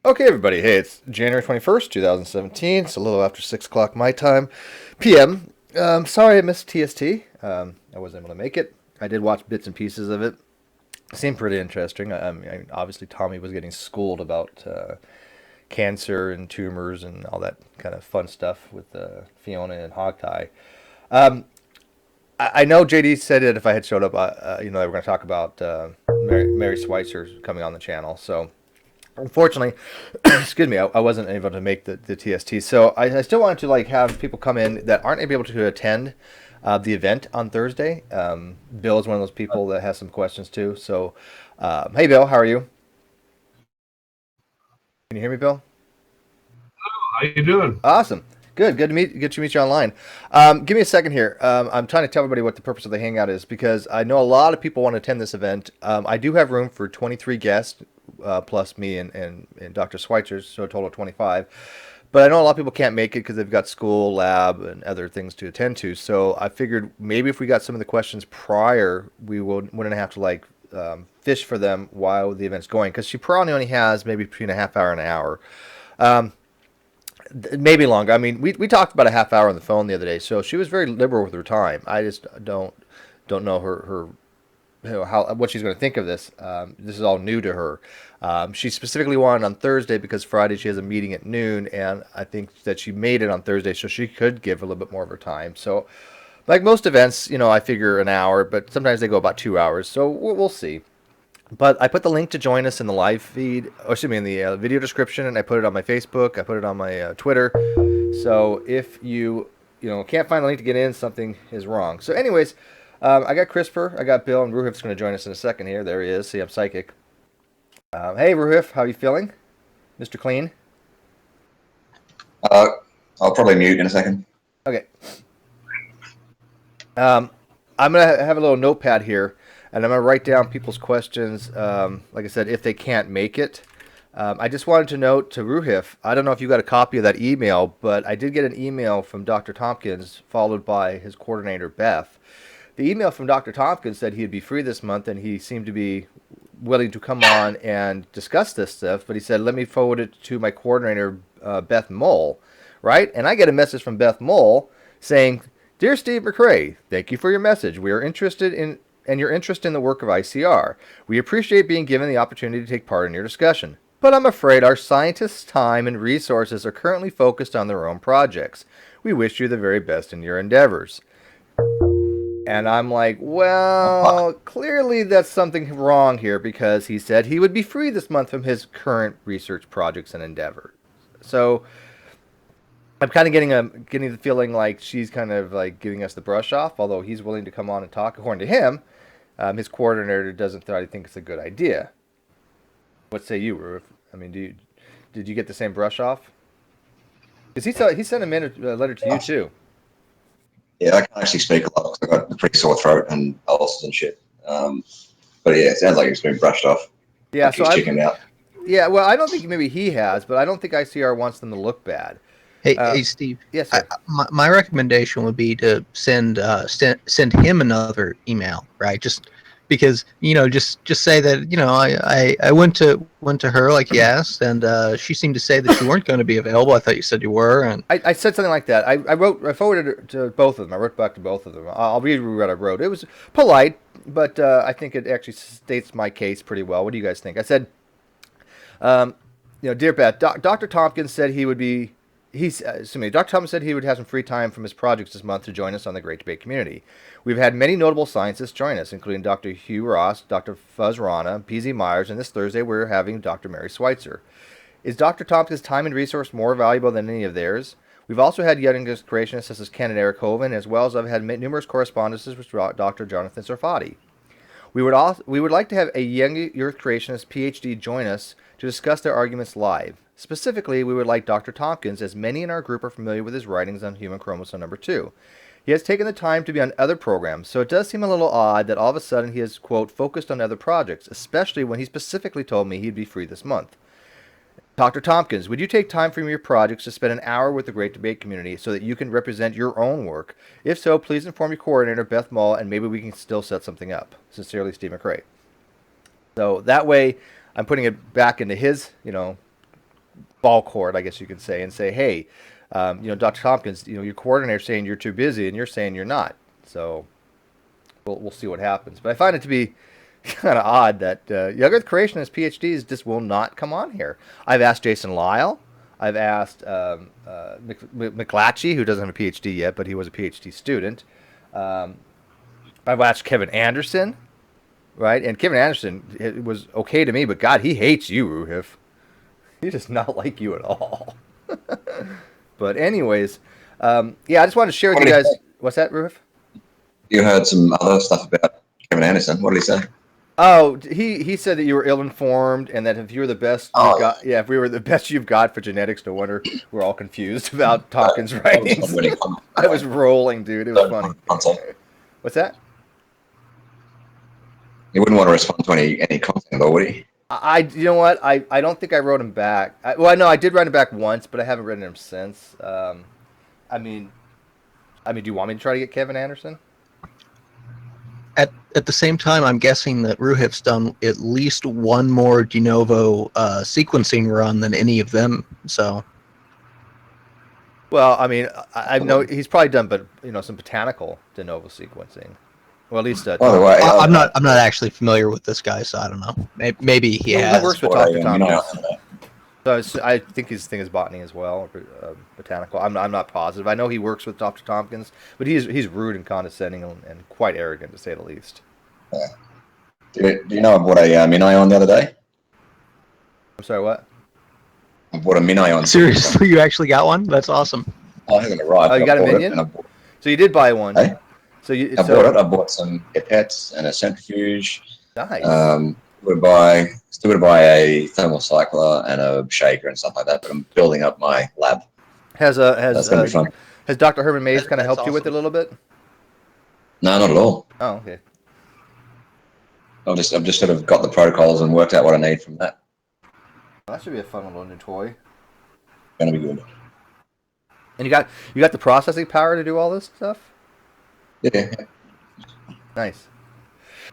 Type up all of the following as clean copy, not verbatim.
Okay, everybody. Hey, it's January 21st, 2017. It's a little after 6 o'clock my time, PM. Sorry I missed TST. I wasn't able to make it. I did watch bits and pieces of it. Seemed pretty interesting. Obviously, Tommy was getting schooled about cancer and tumors and all that kind of fun stuff with Fiona and Hogtie. Um, I know JD said that if I had showed up, they were going to talk about Mary Schweitzer coming on the channel. So unfortunately, excuse me, I wasn't able to make the TST. So I still wanted to have people come in that aren't able to attend the event on Thursday. Bill is one of those people that has some questions too. So, hey Bill, how are you? Can you hear me, Bill? How you doing? Awesome. Good to meet you online. Give me a second here. I'm trying to tell everybody what the purpose of the hangout is because I know a lot of people want to attend this event. I do have room for 23 guests, plus me and Dr. Schweitzer, so a total of 25. But I know a lot of people can't make it because they've got school, lab, and other things to attend to. So I figured maybe if we got some of the questions prior, wouldn't have to fish for them while the event's going because she probably only has maybe between a half hour and an hour. Um, Maybe longer. I mean, we talked about a half hour on the phone the other day, so she was very liberal with her time. I just don't know her how what she's going to think of this. This is all new to her. She specifically wanted on Thursday because Friday she has a meeting at noon, and I think that she made it on Thursday so she could give a little bit more of her time. So, like most events, I figure an hour, but sometimes they go about 2 hours. So we'll see. But I put the link to join us in the live feed, or excuse me, in the video description, and I put it on my Facebook. I put it on my Twitter. So if you can't find a link to get in, something is wrong. So, anyways, I got Christopher, I got Bill, and Ruhif's going to join us in a second here. There he is. See, I'm psychic. Hey, Ruhif, how you feeling, Mr. Clean? Uh, I'll probably mute in a second. Okay. I'm going to have a little notepad here, and I'm going to write down people's questions, like I said, if they can't make it. I just wanted to note to Ruhif, I don't know if you got a copy of that email, but I did get an email from Dr. Tomkins, followed by his coordinator, Beth. The email from Dr. Tomkins said he'd be free this month, and he seemed to be willing to come on and discuss this stuff, but he said, let me forward it to my coordinator, Beth Mole, right? And I get a message from Beth Mole saying, Dear Steve McRae, thank you for your message. We are interested in and your interest in the work of ICR. We appreciate being given the opportunity to take part in your discussion. But I'm afraid our scientists' time and resources are currently focused on their own projects. We wish you the very best in your endeavors. And I'm like, well, clearly that's something wrong here because he said he would be free this month from his current research projects and endeavors. So I'm kind of getting the feeling like she's kind of like giving us the brush off, although he's willing to come on and talk. According to him, his coordinator doesn't think it's a good idea. What say you, Ruth? I mean, did you get the same brush off? Because he sent a letter to you too. Yeah, I can't actually speak a lot because I've got a pretty sore throat and ulcers and shit. But yeah, it sounds like it's been brushed off. Yeah, Like so he's chickened out. yeah, well, I don't think maybe he has, but I don't think ICR wants them to look bad. Hey, Steve. Yes, I, sir. my recommendation would be to send him another email, right? Just because just say that I went to her like you asked, and she seemed to say that you weren't going to be available. I thought you said you were, and I said something like that. I forwarded it to both of them. I wrote back to both of them. I'll read what I wrote. It was polite, but I think it actually states my case pretty well. What do you guys think? I said, dear Beth, Dr. Tompkins said he would be. Dr. Thomas said he would have some free time from his projects this month to join us on the Great Debate community. We've had many notable scientists join us, including Dr. Hugh Ross, Dr. Fuzz Rana, PZ Myers, and this Thursday we're having Dr. Mary Schweitzer. Is Dr. Tompkins' time and resource more valuable than any of theirs? We've also had young creationists such as Ken and Eric Hovind, as well as I've had numerous correspondences with Dr. Jonathan Sarfati. We would like to have a young Earth creationist PhD join us to discuss their arguments live. Specifically, we would like Dr. Tompkins, as many in our group are familiar with his writings on human chromosome number 2. He has taken the time to be on other programs, so it does seem a little odd that all of a sudden he has, quote, focused on other projects, especially when he specifically told me he'd be free this month. Dr. Tompkins, would you take time from your projects to spend an hour with the Great Debate community so that you can represent your own work? If so, please inform your coordinator, Beth Mull, and maybe we can still set something up. Sincerely, Steve McRae. So that way, I'm putting it back into his, ball court, I guess you could say, and say, hey, Dr. Tompkins, your coordinator's saying you're too busy, and you're saying you're not. So we'll see what happens. But I find it to be kind of odd that young Earth creationists, PhDs, just will not come on here. I've asked Jason Lyle. I've asked McClatchy, who doesn't have a PhD yet, but he was a PhD student. I've asked Kevin Anderson, right? And Kevin Anderson, it was okay to me, but God, he hates you, Ruhif. He does not like you at all. But anyways, I just wanted to share with you guys. What's that, Ruhif? You heard some other stuff about Kevin Anderson. What did he say? Oh, he said that you were ill-informed, and that if you were the best you've got, if we were the best you've got for genetics, no wonder we're all confused about Tomkins' writings. I was rolling, dude. It was funny. What's that? He wouldn't want to respond to any content, though, would he? You know what? I don't think I wrote him back. I did write him back once, but I haven't written him since. I mean, do you want me to try to get Kevin Anderson? At the same time, I'm guessing that Ruhif's done at least one more de novo sequencing run than any of them. So, well, I mean, I know he's probably done, but some botanical de novo sequencing. Well, at least I'm not actually familiar with this guy, so I don't know. Maybe he has. He works with Dr. Tompkins. So I think his thing is botany as well, botanical. I'm not positive. I know he works with Dr. Tompkins, but he's rude and condescending and quite arrogant, to say the least. Yeah. Do you know I bought a Mini-On the other day? I'm sorry, what? I bought a Mini-On. Seriously, you actually got one? That's awesome. I haven't arrived. Oh, you got a Minion? So you did buy one. Hey? I bought it. I bought some pipettes and a centrifuge. Nice. Still going to buy a thermal cycler and a shaker and stuff like that, but I'm building up my lab. Has Dr. Herman Mays kind of helped awesome. you with it a little bit? No, not at all. Oh, okay. I've just sort of got the protocols and worked out what I need from that. Well, that should be a fun little new toy. Going to be good. And you got the processing power to do all this stuff? Yeah. Nice.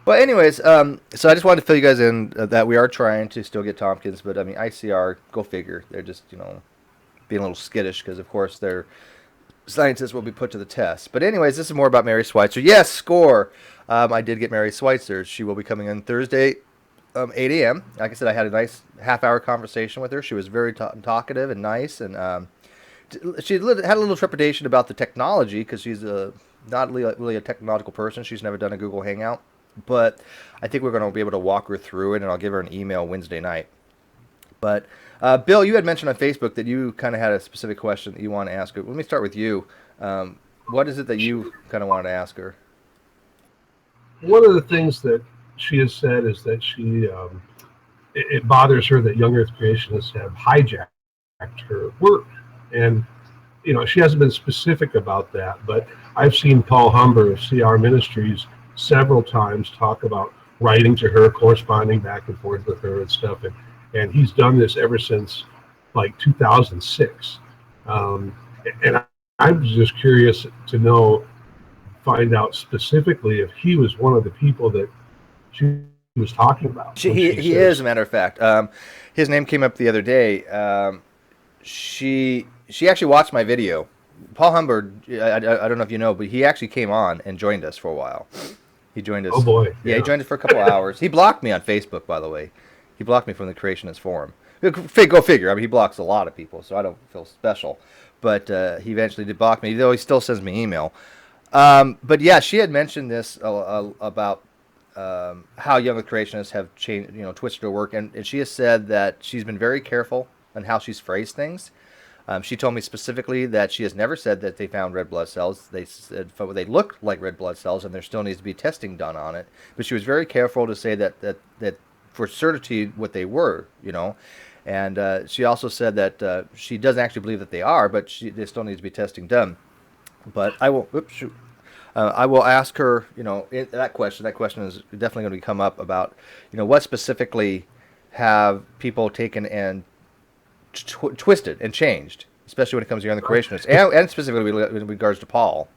Well, anyways, so I just wanted to fill you guys in that we are trying to still get Tomkins, but I mean, ICR, go figure. They're just, being a little skittish because, of course, their scientists will be put to the test. But anyways, this is more about Mary Schweitzer. Yes, score. I did get Mary Schweitzer. She will be coming in Thursday, 8 a.m. Like I said, I had a nice half-hour conversation with her. She was very talkative and nice, and she had a little trepidation about the technology because she's not really a technological person. She's never done a Google Hangout. But I think we're going to be able to walk her through it, and I'll give her an email Wednesday night. But, Bill, you had mentioned on Facebook that you kind of had a specific question that you want to ask her. Let me start with you. What is it that you kind of wanted to ask her? One of the things that she has said is that it bothers her that young Earth creationists have hijacked her work. And, she hasn't been specific about that, but I've seen Paul Humber of CR Ministries several times talk about writing to her, corresponding back and forth with her and stuff. And he's done this ever since like 2006. And I'm just curious to find out specifically if he was one of the people that she was talking about. He is, as a matter of fact. His name came up the other day. She actually watched my video. Paul Humbert, I don't know if you know, but he actually came on and joined us for a while. He joined us. Oh, boy. Yeah, he joined us for a couple of hours. He blocked me on Facebook, by the way. He blocked me from the Creationist Forum. Go figure. I mean, he blocks a lot of people, so I don't feel special. But he eventually did block me, though he still sends me email. But yeah, she had mentioned this about how young Earth creationists have changed, twisted her work, and she has said that she's been very careful on how she's phrased things. She told me specifically that she has never said that they found red blood cells. They said they look like red blood cells, and there still needs to be testing done on it. But she was very careful to say that for certitude what they were, And she also said that she doesn't actually believe that they are, but there still needs to be testing done. But I will. Oops, shoot. I will ask her. That question. That question is definitely going to come up about, what specifically have people taken and twisted and changed, especially when it comes to the creationists, and specifically in regards to Paul.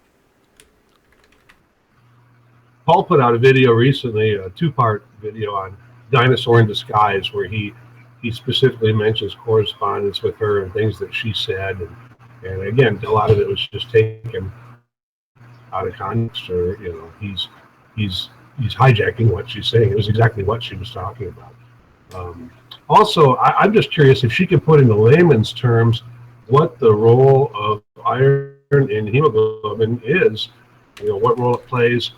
Paul put out a video recently, a two-part video on Dinosaur in Disguise, where he he specifically mentions correspondence with her and things that she said, and again, a lot of it was just taken out of context, or he's hijacking what she's saying. It was exactly what she was talking about. Also, I'm just curious if she could put into layman's terms what the role of iron in hemoglobin is. What role it plays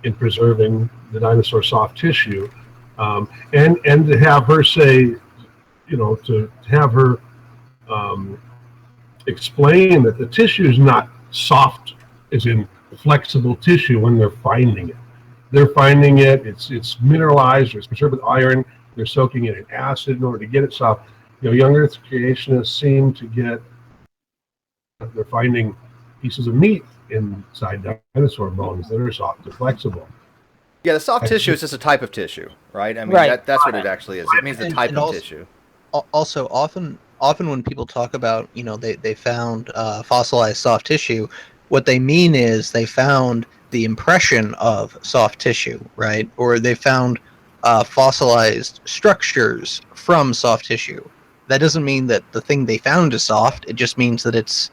in preserving the dinosaur soft tissue, and to have her say, to have her explain that the tissue is not soft, as in flexible tissue when they're finding it. They're finding it, it's mineralized or it's preserved with iron. They're soaking it in acid in order to get it soft. Young Earth creationists seem to they're finding pieces of meat inside dinosaur bones that are soft and flexible. Yeah, the soft tissue is just a type of tissue, right? I mean, that's what it actually is. It means the type of tissue. Also, often when people talk about, they found fossilized soft tissue, what they mean is they found the impression of soft tissue, right? Or they found fossilized structures from soft tissue. That doesn't mean that the thing they found is soft. It just means that it's,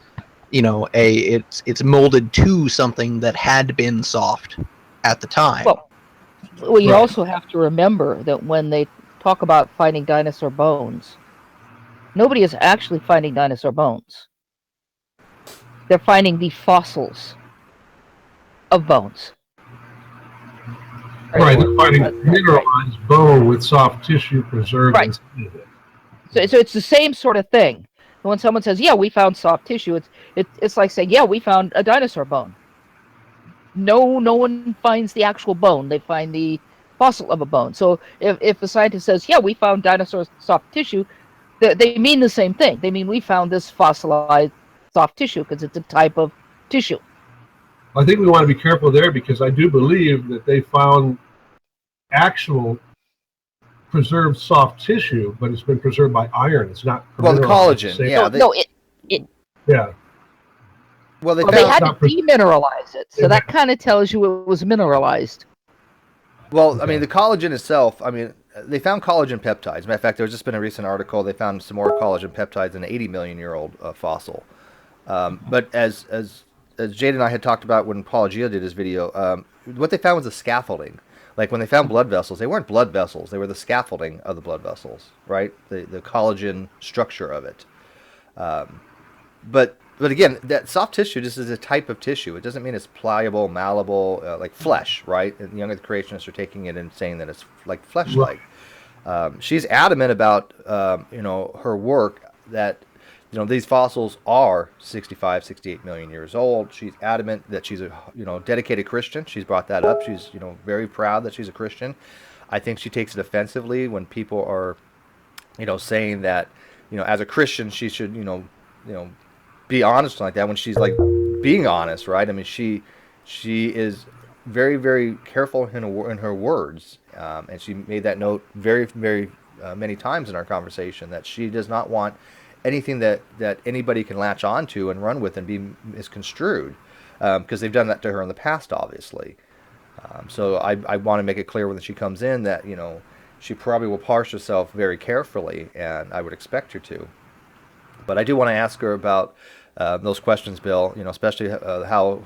it's molded to something that had been soft at the time. Well, you also have to remember that when they talk about finding dinosaur bones, nobody is actually finding dinosaur bones. They're finding the fossils of bones. Right, they're finding mineralized bone with soft tissue preserved inside of it. So it's the same sort of thing. When someone says, "Yeah, we found soft tissue," it's like saying, "Yeah, we found a dinosaur bone." No one finds the actual bone; they find the fossil of a bone. So if a scientist says, "Yeah, we found dinosaur soft tissue," they mean the same thing. They mean we found this fossilized soft tissue because it's a type of tissue. I think we want to be careful there because I do believe that they found actual preserved soft tissue, but it's been preserved by iron. It's not. Well, the collagen. Yeah. Well, they had to demineralize it, so that kind of tells you it was mineralized. Well, I mean, the collagen itself. I mean, they found collagen peptides. Matter of fact, there's just been a recent article. They found some more collagen peptides in an 80 million year old fossil. But as Jade and I had talked about when Paul Gio did his video, what they found was the scaffolding. Like when they found blood vessels, they weren't blood vessels; they were the scaffolding of the blood vessels, right? The collagen structure of it. But again, that soft tissue just is a type of tissue. It doesn't mean it's pliable, malleable, like flesh, right? And young Earth creationists are taking it and saying that it's like flesh-like. She's adamant about her work that these fossils are 65, 68 million years old. She's adamant that she's a dedicated Christian. She's brought that up. She's very proud that she's a Christian. I think she takes it offensively when people are saying that as a Christian she should be honest like that when she's like being honest, right? I mean she is very, very careful in her words, and she made that note very, very many times in our conversation that she does not want anything that anybody can latch onto and run with and be misconstrued, because they've done that to her in the past, obviously. So I want to make it clear when she comes in that she probably will parse herself very carefully, and I would expect her to. But I do want to ask her about those questions, Bill. Especially how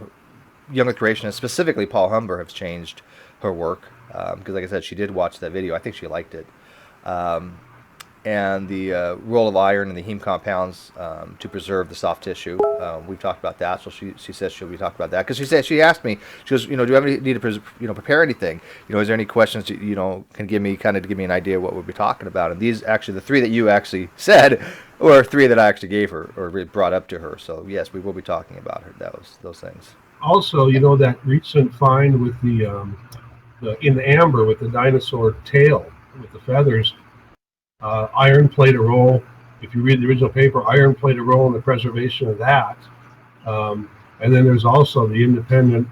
young Earth creationists, specifically Paul Humber, have changed her work. Because, like I said, she did watch that video. I think she liked it. And the role of iron in the heme compounds to preserve the soft tissue. We've talked about that, so she says she'll be talking about that. Because she asked me, she goes, do you have any need to prepare anything? Is there any questions can give me an idea what we'll be talking about? And these actually, the three that you actually said, were three that I actually gave her or brought up to her. So yes, we will be talking about her those things. Also, that recent find with the in the amber with the dinosaur tail with the feathers. Iron played a role. If you read the original paper, iron played a role in the preservation of that. And then there's also the independent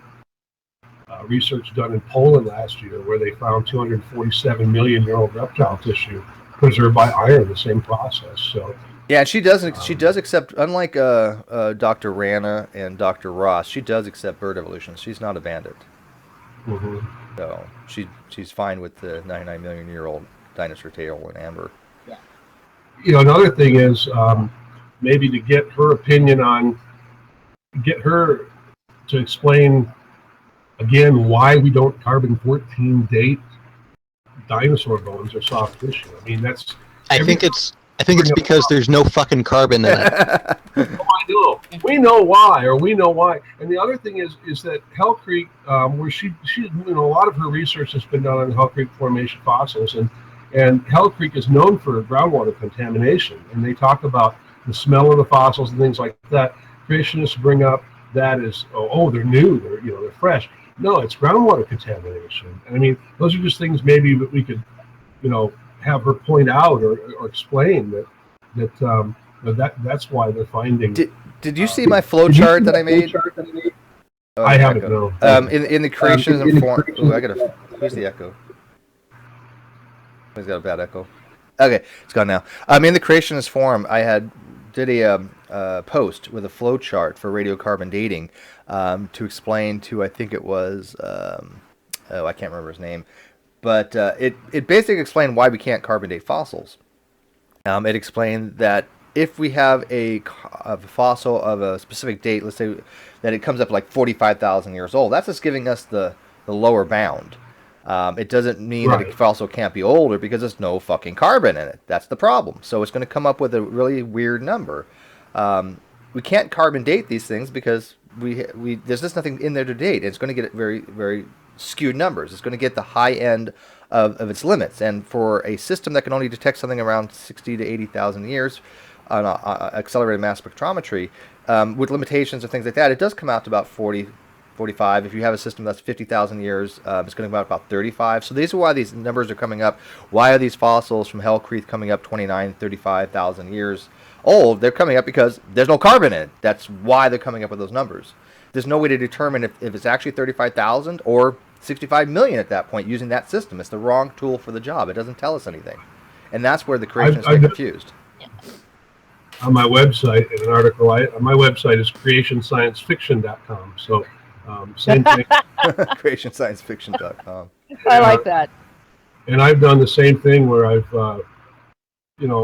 research done in Poland last year where they found 247 million year old reptile tissue preserved by iron, the same process. So yeah, and she does accept, unlike Dr. Rana and Dr. Ross, she does accept bird evolution. She's not a bandit. Mm-hmm. So she's fine with the 99 million year old dinosaur tail and amber. another thing is maybe to get her opinion on, get her to explain again why we don't carbon-14 date dinosaur bones or soft tissue. I mean, that's. I think it's because there's no fucking carbon in it. Oh, I know. We know why. And the other thing is that Hell Creek, where she a lot of her research has been done on Hell Creek Formation fossils, and Hell Creek is known for groundwater contamination. And they talk about the smell of the fossils and things like that. Creationists bring up that as, they're new, they're fresh. No, it's groundwater contamination. And I mean, those are just things maybe that we could, have her point out or explain that's why they're finding. Did you see my flow chart that I made? Oh, I haven't. No. In the creationism form. Ooh, who's the echo? He's got a bad echo. Okay, it's gone now. In the creationist forum, I did a post with a flow chart for radiocarbon dating to explain to, I think it was I can't remember his name. But it basically explained why we can't carbon date fossils. It explained that if we have a fossil of a specific date, let's say that it comes up like 45,000 years old, that's just giving us the lower bound. It doesn't mean that a fossil can't be older because there's no fucking carbon in it. That's the problem. So it's going to come up with a really weird number. We can't carbon date these things because there's just nothing in there to date. It's going to get very, very skewed numbers. It's going to get the high end of its limits. And for a system that can only detect something around 60 to 80,000 years on accelerated mass spectrometry, with limitations and things like that, it does come out to about 40, 45. If you have a system that's 50,000 years, it's going to come out about 35. So these are why these numbers are coming up. Why are these fossils from Hell Creek coming up 29, 35,000 years old? They're coming up because there's no carbon in it. That's why they're coming up with those numbers. There's no way to determine if it's actually 35,000 or 65 million at that point using that system. It's the wrong tool for the job. It doesn't tell us anything. And that's where the creationists get confused. On my website, in an article, my website is creationsciencefiction.com. So, same thing. creationsciencefiction.com. I like that. And I've done the same thing where I've,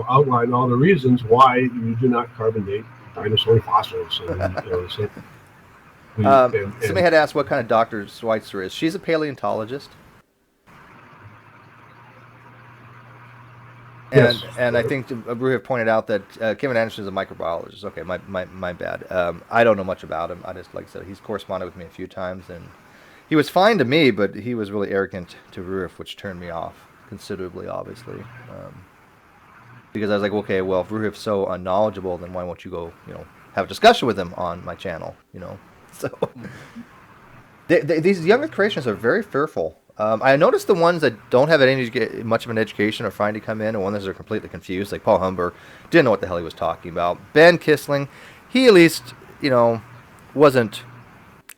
outlined all the reasons why you do not carbon date dinosaur fossils. And, somebody had asked what kind of Dr. Schweitzer is. She's a paleontologist. And I think we have pointed out that Kevin Anderson is a microbiologist. Okay, my bad. I don't know much about him. I just, like I said, he's corresponded with me a few times, and he was fine to me, but he was really arrogant to Ruif, which turned me off considerably, obviously. Because I was like, okay, well, if Ruif's so unknowledgeable, then why won't you go, have a discussion with him on my channel, So these younger creationists are very fearful. I noticed the ones that don't have much of an education are trying to come in, and ones that are completely confused, like Paul Humber, didn't know what the hell he was talking about. Ben Kissling, he at least, wasn't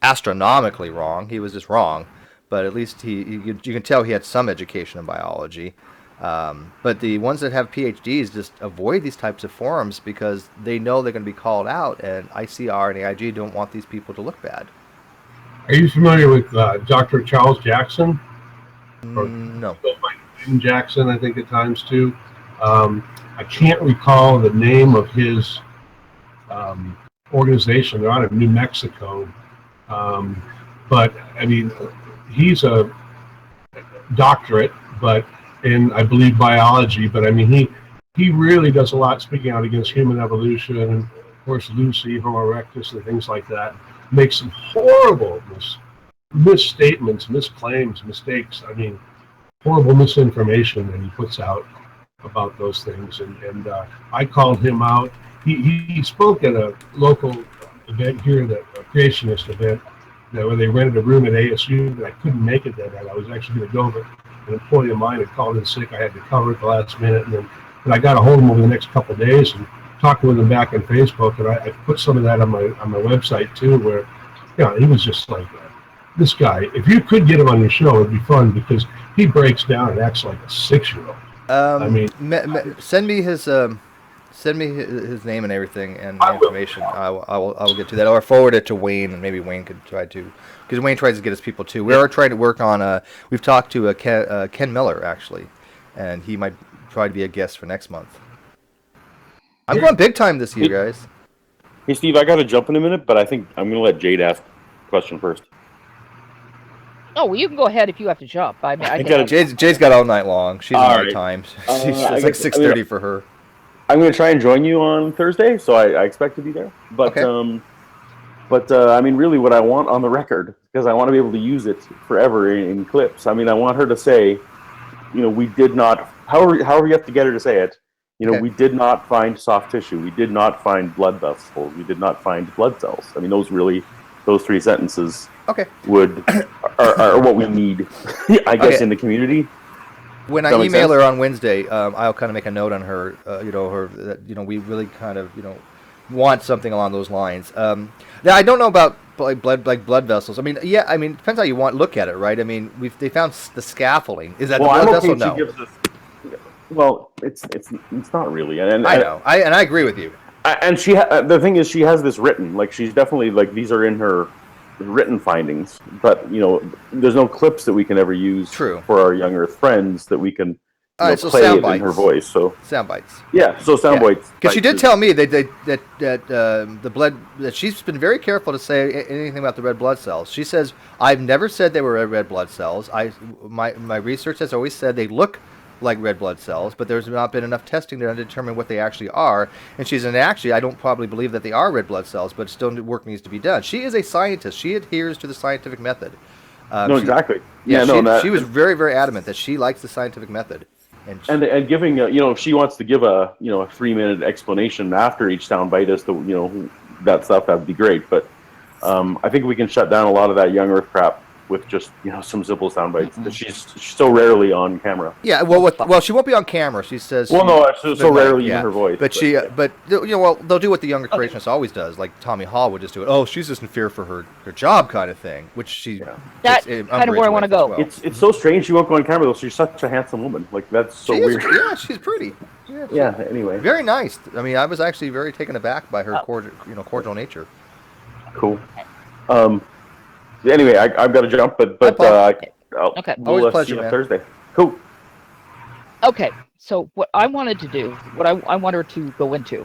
astronomically wrong. He was just wrong, but at least you can tell he had some education in biology. But the ones that have PhDs just avoid these types of forums because they know they're going to be called out, and ICR and AIG don't want these people to look bad. Are you familiar with Dr. Charles Jackson? No. Jackson, I think at times too. I can't recall the name of his organization. They're out of New Mexico. But I mean, he's a doctorate, but in, I believe, biology. But I mean, he really does a lot speaking out against human evolution, and of course Lucy, Homo erectus, and things like that. Makes some horrible misstatements, misclaims, mistakes. I mean, horrible misinformation that he puts out about those things. And I called him out. He spoke at a local event here, a creationist event, where they rented a room at ASU, but I couldn't make it that night. I was actually going to go, but an employee of mine had called in sick. I had to cover it the last minute, and I got a hold of him over the next couple of days and talking with him back on Facebook, and I put some of that on my website too, where he was just like this guy. If you could get him on your show, it'd be fun because he breaks down and acts like a 6-year-old. I mean, send me his name and everything and information. I will get to that, or forward it to Wayne, and maybe Wayne could try to, because Wayne tries to get his people too. We are trying to work on we've talked to Ken Miller actually, and he might try to be a guest for next month. I'm going big time this year, guys. Hey, Steve, I got to jump in a minute, but I think I'm going to let Jade ask the question first. Oh, well, you can go ahead if you have to jump. I mean, I gotta- can. Jay's got all night long. She's All on my right. time. I It's like guess- 6:30 for her. I'm going to try and join you on Thursday, so I expect to be there. But Okay. I mean, really, what I want on the record, because I want to be able to use it forever in clips. I mean, I want her to say, we did not. However you have to get her to say it. Okay. We did not find soft tissue. We did not find blood vessels. We did not find blood cells. I mean, those 3 sentences Okay. are what we need, I guess, Okay. in the community. When I Does that make email sense? her on Wednesday, I'll kind of make a note on her. We really kind of want something along those lines. Now I don't know about blood vessels. I mean, yeah, I mean, depends how you look at it, right? I mean, they found the scaffolding. Is that the blood I'm vessel? okay. No. She gives us. Well, it's not really, and I know. I agree with you. And the thing is, she has this written. Like, she's definitely these are in her written findings, but there's no clips that we can ever use. True. For our young Earth friends that we can All right, so play sound it in her bites. voice. So Sound bites. yeah, so sound bites. Because she did tell me that the blood, that she's been very careful to say anything about the red blood cells. She says, I've never said they were red blood cells. My research has always said they look like red blood cells, but there's not been enough testing to determine what they actually are. And she said, actually, I don't probably believe that they are red blood cells, but still work needs to be done. She is a scientist. She adheres to the scientific method. Exactly. She was very, very adamant that she likes the scientific method. And giving if she wants to give a 3-minute explanation after each soundbite as to that stuff, that'd be great. But I think we can shut down a lot of that young Earth crap with just some simple sound bites. Mm-hmm. She's so rarely on camera. Yeah, well, she won't be on camera. She says. Well, no, so rarely in her voice. But she, they'll do what the younger creationist always does. Like Tommy Hall would just do it. Oh, she's just in fear for her job, kind of thing. Which she. That's kind of where I want to go. Well. It's so strange she won't go on camera though. She's such a handsome woman. Like, that's so weird. Yeah, she's pretty. Yeah. Anyway. Very nice. I mean, I was actually very taken aback by her cordial nature. Cool. Anyway, I've got to jump, but Okay. we'll Always pleasure, see you on man. Thursday. Cool. Okay, so what I wanted to do, what I want her to go into,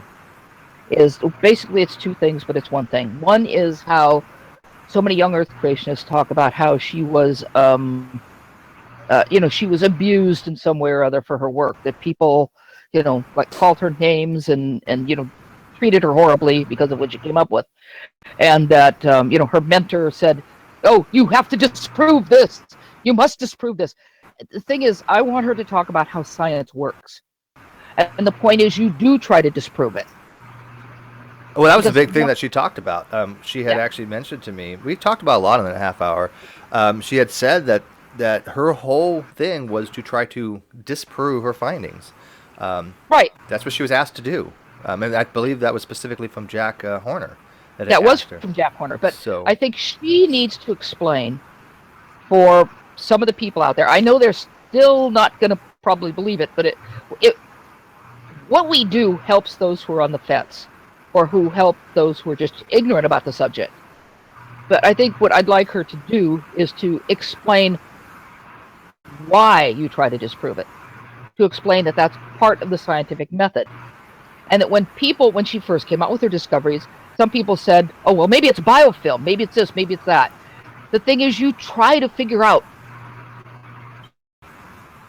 is basically it's 2 things, but it's one thing. One is how so many young Earth creationists talk about how she was, she was abused in some way or other for her work. That people, called her names and treated her horribly because of what she came up with, and that her mentor said, "Oh, you have to disprove this. You must disprove this." The thing is, I want her to talk about how science works. And the point is, you do try to disprove it. Well, that was a Because big thing that she talked about. She had actually mentioned to me, we talked about a lot in that half hour. She had said that her whole thing was to try to disprove her findings. Right. That's what she was asked to do. And I believe that was specifically from Jack Horner. That was asked her. from Jack Horner. But So- I think she needs to explain for some of the people out there. I know they're still not going to probably believe it, but what we do helps those who are on the fence or who help those who are just ignorant about the subject. But I think what I'd like her to do is to explain why you try to disprove it, to explain that that's part of the scientific method. And that when she first came out with her discoveries, some people said, oh, well, maybe it's biofilm, maybe it's this, maybe it's that. The thing is, you try to figure out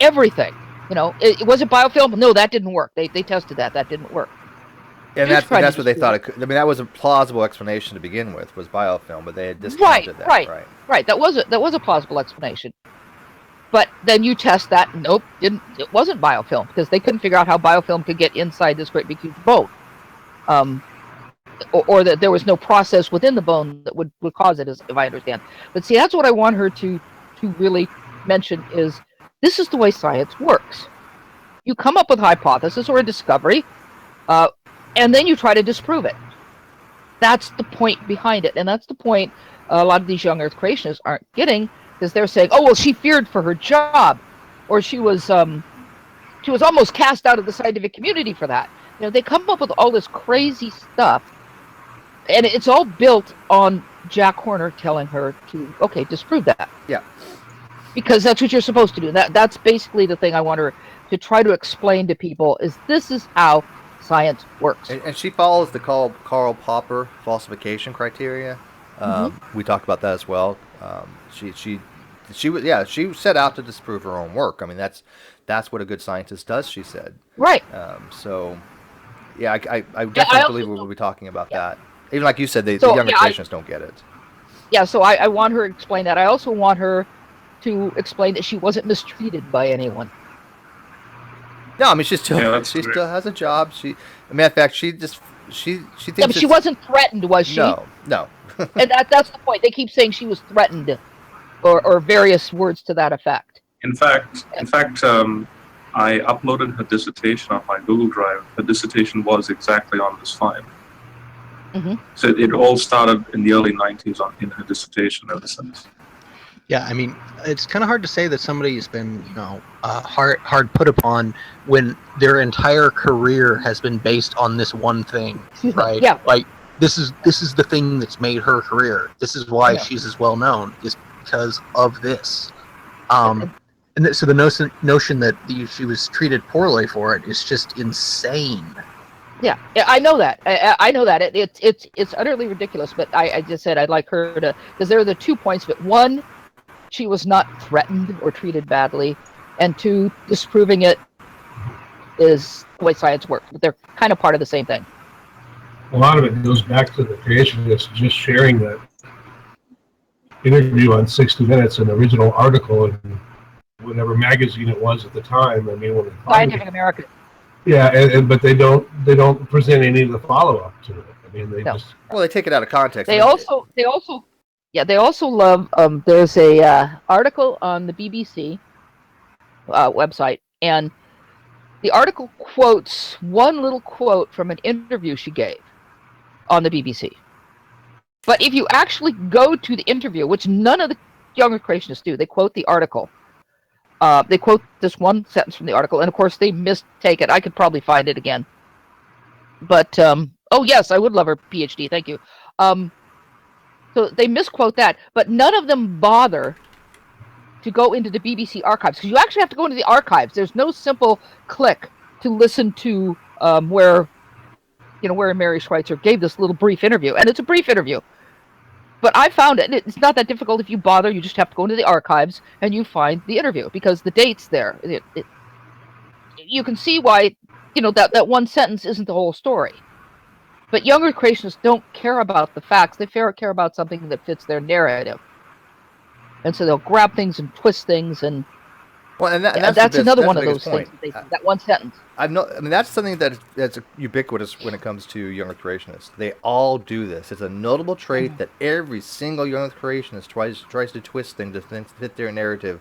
everything. Was it biofilm? No, that didn't work. They tested that. That didn't work. And Just that's try to what they disprove thought it. it could. I mean, that was a plausible explanation to begin with, was biofilm, but they had discounted that. Right. That was a plausible explanation. But then you test that. Nope, it wasn't biofilm, because they couldn't figure out how biofilm could get inside this great big huge bone, or that there was no process within the bone that would cause it, as if I understand. But see, that's what I want her to really mention is this is the way science works. You come up with a hypothesis or a discovery, and then you try to disprove it. That's the point behind it, and that's the point a lot of these young Earth creationists aren't getting, because they're saying, "Oh, well, she feared for her job, or she was almost cast out of the scientific community for that." They come up with all this crazy stuff, and it's all built on Jack Horner telling her to, okay, disprove that. Yeah. Because that's what you're supposed to do. That's basically the thing I want her to try to explain to people, is this is how science works. And she follows the Karl Popper falsification criteria. We talked about that as well. She set out to disprove her own work. I mean, that's what a good scientist does. She said. Right. I definitely believe we'll be talking about that. Even like you said, the younger creationists don't get it. Yeah, so I want her to explain that. I also want her to explain that she wasn't mistreated by anyone. No, I mean she still has a job. A matter of fact, she thinks. Yeah, but she wasn't threatened, was she? No. And that's the point. They keep saying she was threatened, or various words to that effect. In fact, I uploaded her dissertation on my Google Drive. Her dissertation was exactly on this file. So it all started in the early 90s in her dissertation ever since. Yeah, I mean, it's kind of hard to say that somebody has been, hard put upon when their entire career has been based on this one thing, right? Yeah. Like this is the thing that's made her career. This is why she's as well known, is because of this. So the notion that she was treated poorly for it is just insane. Yeah, I know that. I know that it's utterly ridiculous. But I just said I'd like her to, because there are the 2 points. But one, she was not threatened or treated badly, and two, disproving it is the way science works. But they're kind of part of the same thing. A lot of it goes back to the creationists just sharing that interview on 60 Minutes, an original article in whatever magazine it was at the time. I mean, when Scientific American. Yeah, but they don't present any of the follow up to it. I mean, they just they take it out of context. They also love. There's a article on the BBC website, and the article quotes one little quote from an interview she gave on the BBC. But if you actually go to the interview, which none of the younger creationists do, they quote the article. They quote this one sentence from the article, and of course they mistake it. I could probably find it again. But, oh yes, I would love her PhD, thank you. So they misquote that, but none of them bother to go into the BBC archives, because you actually have to go into the archives. There's no simple click to listen to where Mary Schweitzer gave this little brief interview, and it's a brief interview. But I found it. It's not that difficult if you bother. You just have to go into the archives and you find the interview, because the date's there. You can see why, that one sentence isn't the whole story. But younger creationists don't care about the facts. They care about something that fits their narrative. And so they'll grab things and twist things, and that's another one of those things. That one sentence. That's something that's ubiquitous when it comes to younger creationists. They all do this. It's a notable trait that every single younger creationist tries to twist things to fit their narrative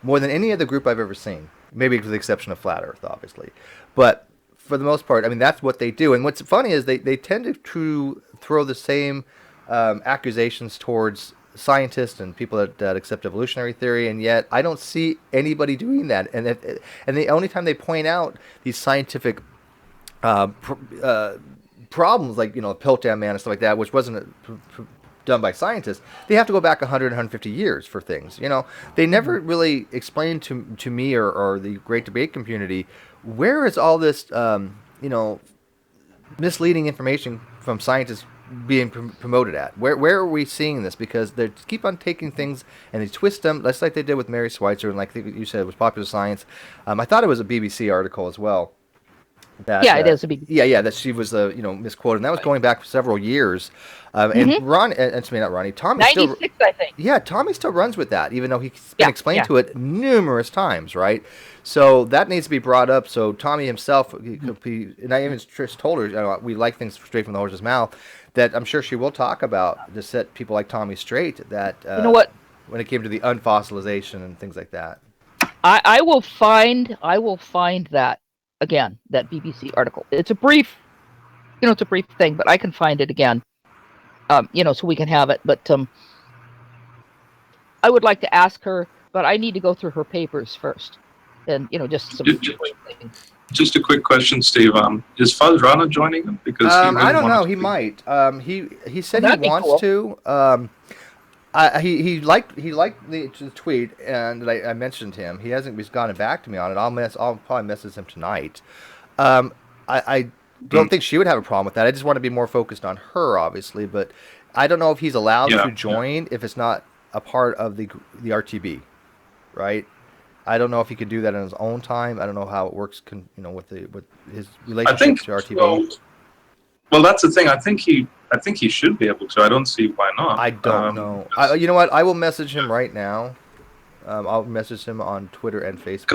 more than any other group I've ever seen. Maybe with the exception of Flat Earth, obviously. But for the most part, that's what they do. And what's funny is they tend to throw the same accusations towards scientists and people that accept evolutionary theory, and yet I don't see anybody doing that. And the only time they point out these scientific problems, like Piltdown Man and stuff like that, which wasn't done by scientists, they have to go back 100, 150 years for things. They never really explained to me or the great debate community, where is all this misleading information from scientists being promoted at? Where are we seeing this? Because they keep on taking things and they twist them, just like they did with Mary Schweitzer, and like you said, it was Popular Science. I thought it was a BBC article as well. It is a BBC. Yeah, that she was misquoted, and that was going back not Ronnie. Tommy 96, I think. Yeah, Tommy still runs with that, even though he's been explained to it numerous times, right? So that needs to be brought up. So Tommy himself, and I even told her, we like things straight from the horse's mouth, that I'm sure she will talk about to set people like Tommy straight. That what? When it came to the unfossilization and things like that, I will find that again, that BBC article. It's a brief, thing, but I can find it again. So we can have it. But I would like to ask her, but I need to go through her papers first, and just some. Just a quick question, Steve. Is Fuzz Rana joining them? Because I don't know. He might. He said he wants to. He liked the tweet, and I mentioned him. He hasn't responded back to me on it. I'll probably message him tonight. I don't think she would have a problem with that. I just want to be more focused on her, obviously. But I don't know if he's allowed to join if it's not a part of the RTB, right? I don't know if he could do that in his own time. I don't know how it works, with his relationship to RTB. Well, that's the thing. I think he should be able to. I don't see why not. I don't know. You know what? I will message him right now. I'll message him on Twitter and Facebook.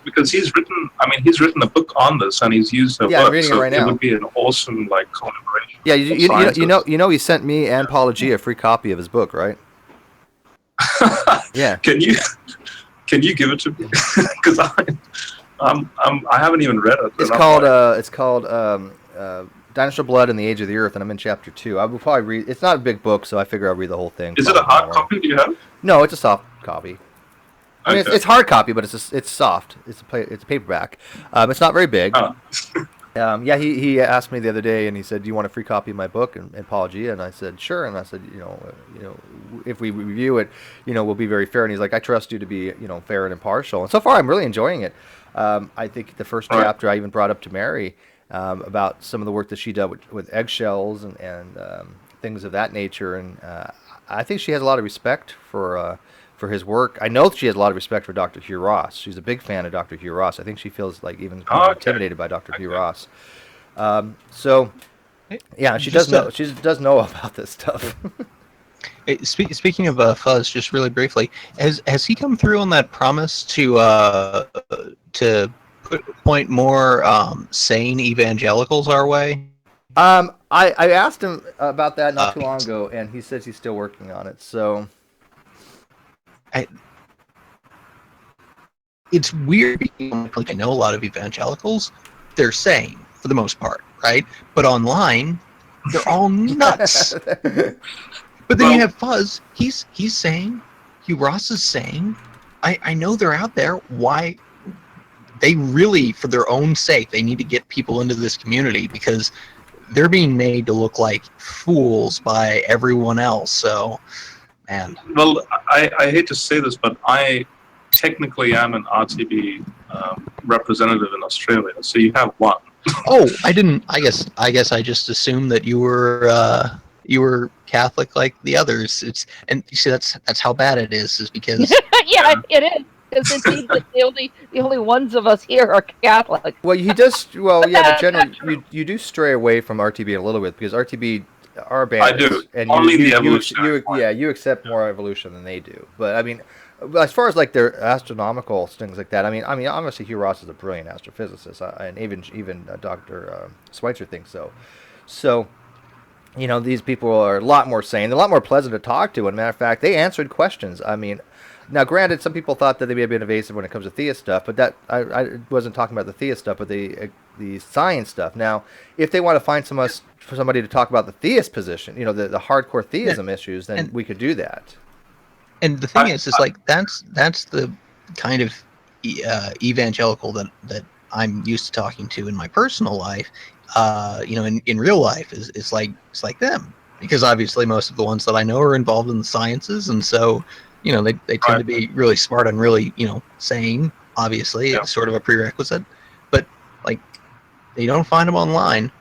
Because he's written a book on this and he's used her I'm work, reading so it right now. It would be an awesome collaboration. Yeah, you know, he sent me and Paula G a free copy of his book, right? Yeah. Can you give it to me? Because I haven't even read it. It's called Dinosaur Blood and the Age of the Earth, and I'm in chapter 2. I will probably read. It's not a big book, so I figure I'll read the whole thing. Is it a hard copy? Do you have? No, it's a soft copy. I mean, Okay. it's hard copy, but it's soft. It's a paperback. It's not very big. Oh. Yeah, he asked me the other day, and he said, "Do you want a free copy of my book and Apology?" And I said, "Sure." And I said, if we review it, we'll be very fair. And he's like, "I trust you to be, fair and impartial." And so far, I'm really enjoying it. I think the first chapter I even brought up to Mary about some of the work that she did with eggshells and things of that nature. And I think she has a lot of respect for his work. I know she has a lot of respect for Dr. Hugh Ross. She's a big fan of Dr. Hugh Ross. I think she feels like even intimidated by Dr. Hugh Ross. So, yeah, she does know. She does know about this stuff. Speaking of Fuzz, just really briefly, has he come through on that promise to point more sane evangelicals our way? I asked him about that not too long ago, and he says he's still working on it. So. It's weird. Like, I know a lot of evangelicals. They're sane for the most part, right? But online, they're all nuts. But then you have Fuzz. He's sane. Hugh Ross is sane. I know they're out there. Why? They really, for their own sake, they need to get people into this community because they're being made to look like fools by everyone else. So. Man. Well, I hate to say this, but I technically am an RTB representative in Australia, so you have one. Oh, I didn't. I guess I just assumed that you were Catholic like the others. And you see that's how bad it is because yeah, it is. Because it seems that the only ones of us here are Catholic. Well, he does. Well, yeah, but generally you do stray away from RTB a little bit because RTB are bandits. I do. And Only the evolution. You accept more evolution than they do. But I mean, as far as like their astronomical things like that, I mean, obviously Hugh Ross is a brilliant astrophysicist, and even Dr. Schweitzer thinks so. So, these people are a lot more sane, they're a lot more pleasant to talk to. And matter of fact, they answered questions. I mean, now granted, some people thought that they may have been evasive when it comes to theist stuff, but that I wasn't talking about the theist stuff, but the science stuff. Now, if they want to find somebody to talk about the theist position, the hardcore theism issues, then we could do that. And the thing is like that's the kind of evangelical that I'm used to talking to in my personal life. In real life is like them, because obviously most of the ones that I know are involved in the sciences, and so they tend to be really smart and really sane. Obviously, it's sort of a prerequisite, but like you don't find them online.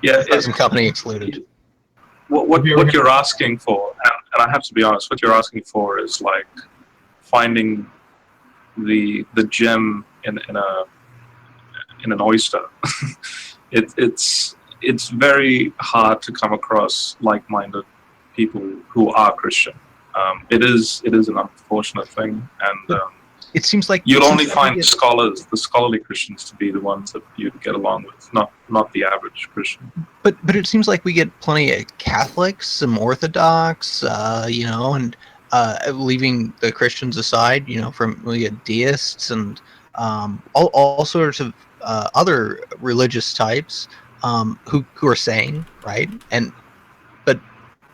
Present company excluded. What you're asking for, and I have to be honest, what you're asking for is like finding the gem in an oyster. It's very hard to come across like-minded people who are Christian. It is an unfortunate thing, and it seems like you'll only find scholars, the scholarly Christians, to be the ones that you get along with, not the average Christian. But it seems like we get plenty of Catholics, some Orthodox, and leaving the Christians aside, we get deists and all sorts of other religious types who are sane, right? But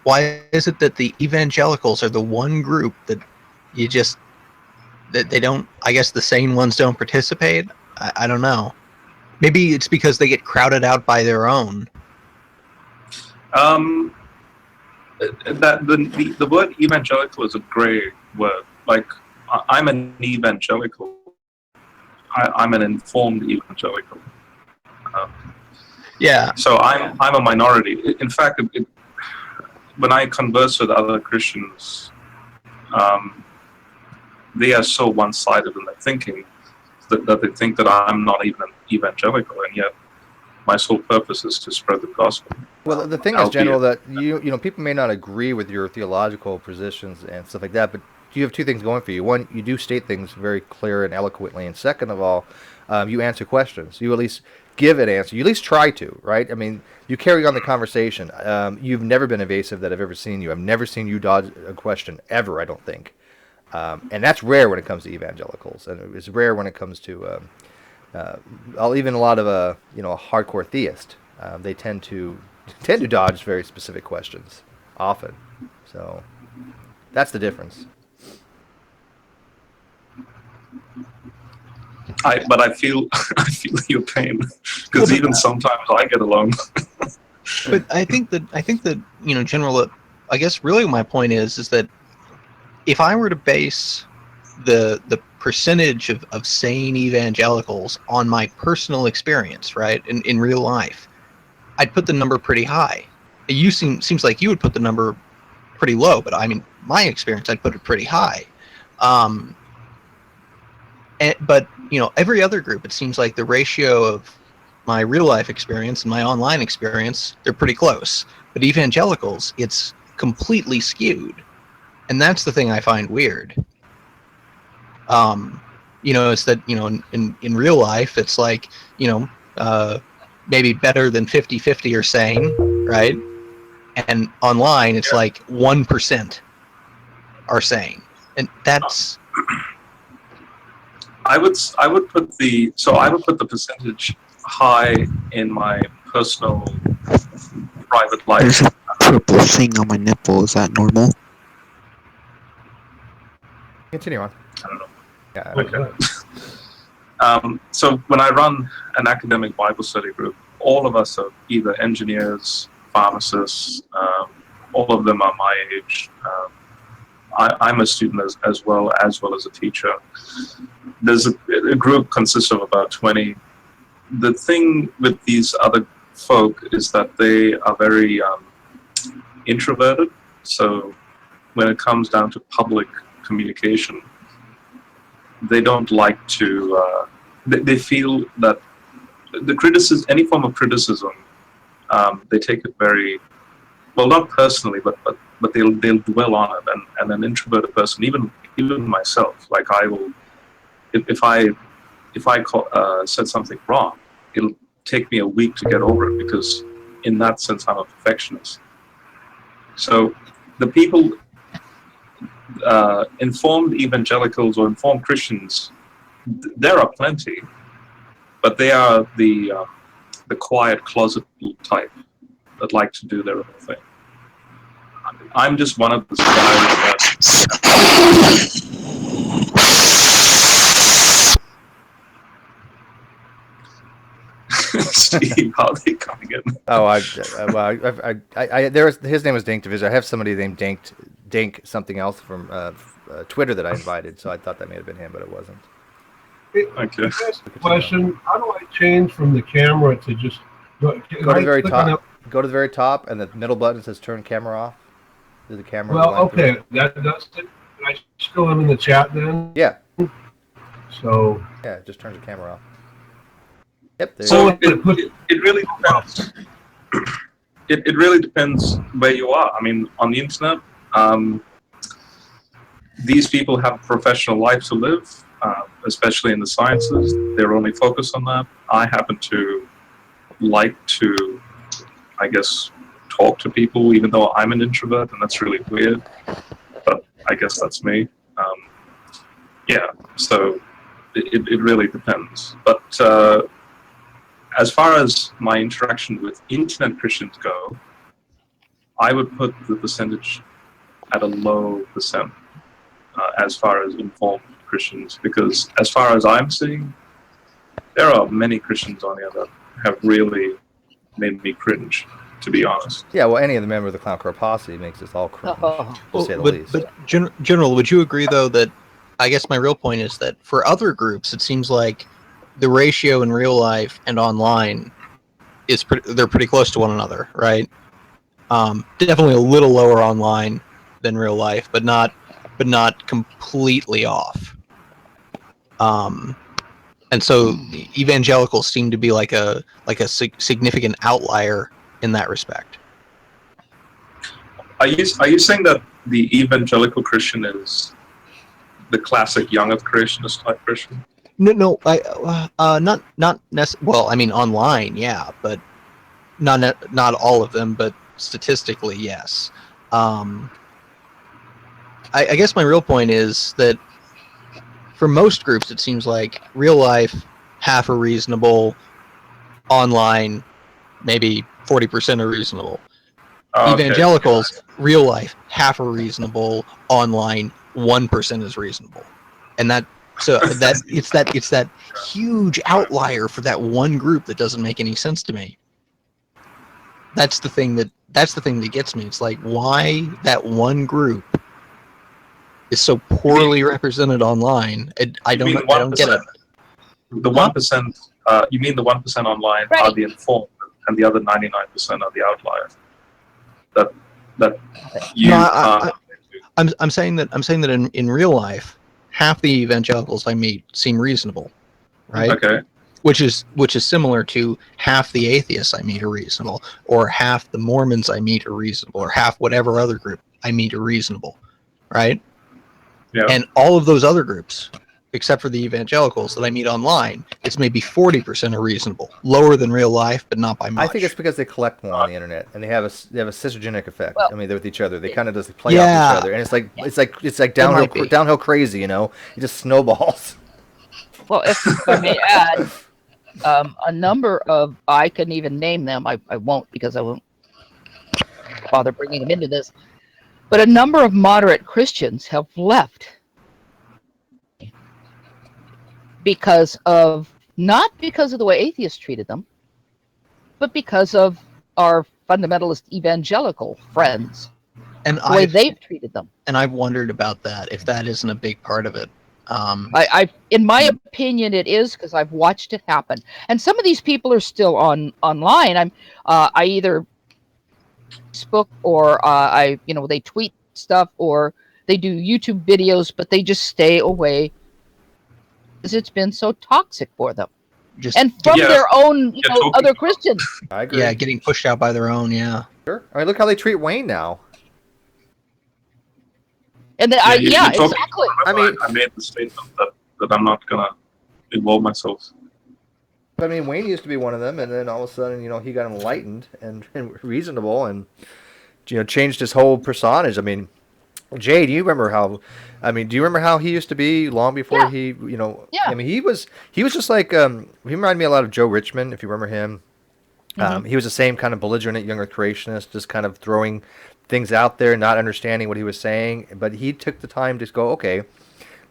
why is it that the evangelicals are the one group that that they don't? I guess the sane ones don't participate. I don't know. Maybe it's because they get crowded out by their own. That the word evangelical is a gray word. Like, I'm an evangelical. I'm an informed evangelical. Yeah. So I'm a minority. In fact, when I converse with other Christians, they are so one-sided in their thinking that they think that I'm not even evangelical, and yet my sole purpose is to spread the gospel. Well, the thing is, General, that you know, people may not agree with your theological positions and stuff like that, but you have two things going for you. One, you do state things very clear and eloquently, and second of all, you answer questions. You at least give an answer. You at least try to, right? I mean, you carry on the conversation. You've never been evasive that I've ever seen you. I've never seen you dodge a question ever, I don't think. And that's rare when it comes to evangelicals, and it's rare when it comes to even a lot of a hardcore theist. They tend to dodge very specific questions often. So that's the difference. But I feel I feel your pain, because even sometimes I get along. But I think that General, I guess really my point is that if I were to base the percentage of sane evangelicals on my personal experience, right, in real life, I'd put the number pretty high. Seems like you would put the number pretty low, but I mean, my experience, I'd put it pretty high. But every other group, it seems like the ratio of my real life experience and my online experience, they're pretty close. But evangelicals, it's completely skewed, and that's the thing I find weird. It's that in real life, it's like maybe better than 50-50 are sane, right? And online, it's like 1% are sane, and that's. I would put the percentage high in my personal private life. There's a purple thing on my nipple. Is that normal? Continue on. I don't know. Yeah. Okay. So when I run an academic Bible study group, all of us are either engineers, pharmacists. All of them are my age. I'm a student as well as a teacher. There's a group consists of about 20. The thing with these other folk is that they are very introverted. So when it comes down to public communication, they don't like to. They feel that any form of criticism, they take it very well, not personally, but they'll dwell on it. And an introverted person, even myself, like I will, if I said something wrong, it'll take me a week to get over it, because in that sense I'm a perfectionist. So the people, informed evangelicals or informed Christians, there are plenty, but they are the quiet closet type that like to do their own thing. I'm just one of those guys Steve, how are they coming in? Oh, his name was Dank Division. I have somebody named Dank something else from Twitter that I invited, so I thought that may have been him, but it wasn't. Okay. Question: how do I change from the camera to just Go to the very top. Go to the very top, and the middle button says "Turn camera off." Is the camera? Well, okay, that's it. I still am in the chat then. Yeah. So. Yeah, it just turns the camera off. Yep. So it really depends. It really depends where you are. I mean, on the internet, these people have a professional life to live, especially in the sciences. They're only focused on that. I happen to like to, I guess, talk to people, even though I'm an introvert, and that's really weird. But I guess that's me. So it really depends. But as far as my interaction with internet Christians go, I would put the percentage at a low percent as far as informed Christians, because as far as I'm seeing, there are many Christians on here that have really made me cringe, to be honest. Yeah, well, any of the member of the Clown Car Posse makes us all cringe, to say the least. But General, would you agree, though, that I guess my real point is that for other groups, it seems like the ratio in real life and online they're pretty close to one another, right? Definitely a little lower online than real life, but not completely off. And so evangelicals seem to be like a significant outlier in that respect. Are you saying that the evangelical Christian is the classic young Earth creationist type Christian? No, not well, I mean online, yeah, but not all of them, but statistically, yes. I guess my real point is that for most groups, it seems like real life, half are reasonable, online, maybe 40% are reasonable. Oh, okay. Evangelicals, real life, half are reasonable, online, 1% is reasonable. And it's that huge outlier for that one group that doesn't make any sense to me. That's the thing that gets me. It's like, why that one group is so poorly represented online. I don't get it. The 1%, you mean the 1% online Right. are the informed, and the other 99% are the outlier. That you. No, I'm saying that in real life, half the evangelicals I meet seem reasonable, right? Okay. Which is similar to half the atheists I meet are reasonable, or half the Mormons I meet are reasonable, or half whatever other group I meet are reasonable, right? Yeah. And all of those other groups, except for the evangelicals that I meet online, it's maybe 40% are reasonable, lower than real life, but not by much. I think it's because they collect more on the internet, and they have a synergenic effect. Well, I mean, they're with each other. They kind of just play off each other, and it's like downhill crazy. You know, it just snowballs. Well, if I may add, a number of, I can even name them. I won't, because I won't bother bringing them into this. But a number of moderate Christians have left not because of the way atheists treated them, but because of our fundamentalist evangelical friends, and the way they've treated them. And I've wondered about that, if that isn't a big part of it. In my opinion, it is, because I've watched it happen. And some of these people are still online. I either Facebook, or they tweet stuff, or they do YouTube videos, but they just stay away because it's been so toxic for them. And from their own, other Christians. I agree. Yeah, getting pushed out by their own. Yeah. Sure. I mean, look how they treat Wayne now. And exactly. I made the statement that I'm not gonna involve myself. I mean, Wayne used to be one of them, and then all of a sudden, he got enlightened and reasonable, and changed his whole personage. I mean, Jay, do you remember how he used to be long before he, Yeah. I mean, he was just like, he reminded me a lot of Joe Richmond, if you remember him. Mm-hmm. He was the same kind of belligerent young Earth creationist, just kind of throwing things out there, not understanding what he was saying. But he took the time to go, okay,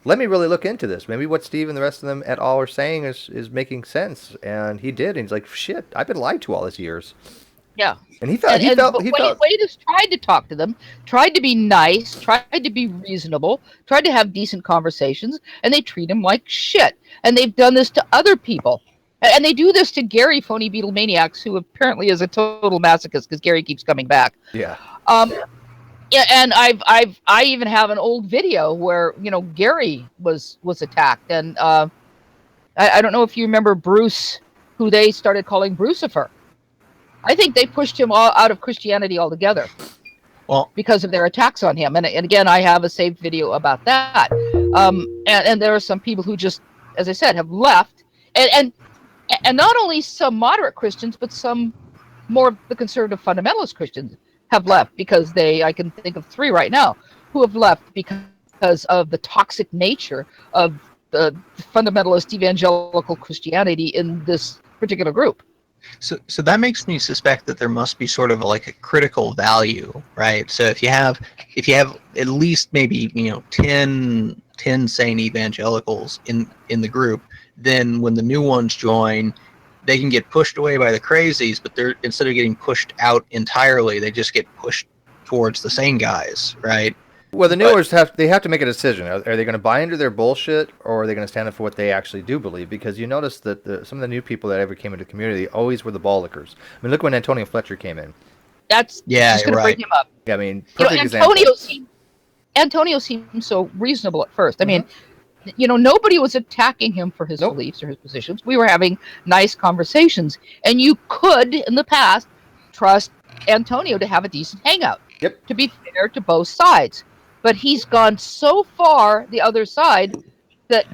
let me really look into this. Maybe what Steve and the rest of them et al. Are saying is making sense. And he did. And he's like, shit, I've been lied to all these years. Yeah. And he felt. Wade has tried to talk to them, tried to be nice, tried to be reasonable, tried to have decent conversations, and they treat him like shit. And they've done this to other people. And they do this to Gary, Phony Beatlemaniacs, who apparently is a total masochist because Gary keeps coming back. Yeah. Yeah, and I even have an old video where Gary was attacked, and I don't know if you remember Bruce, who they started calling Brucifer. I think they pushed him out of Christianity altogether. Well, because of their attacks on him, and again, I have a saved video about that. And there are some people who just, as I said, have left, and not only some moderate Christians, but some more of the conservative fundamentalist Christians have left because I can think of 3 right now who have left because of the toxic nature of the fundamentalist evangelical Christianity in this particular group. So that makes me suspect that there must be sort of like a critical value, right? So if you have at least maybe 10 sane evangelicals in the group, then when the new ones join, they can get pushed away by the crazies, but they're, instead of getting pushed out entirely, they just get pushed towards the sane guys, right? Well, the newers have to make a decision. Are they going to buy into their bullshit, or are they going to stand up for what they actually do believe? Because you notice that some of the new people that ever came into the community always were the ball lickers. I mean, look when Antonio Fletcher came in. That's Yeah, just going you're to bring right. him up. I mean, You know, perfect example. Antonio seemed so reasonable at first. I mean, nobody was attacking him for his Nope. beliefs or his positions. We were having nice conversations, and you could, in the past, trust Antonio to have a decent hangout. Yep. To be fair to both sides, but he's gone so far the other side that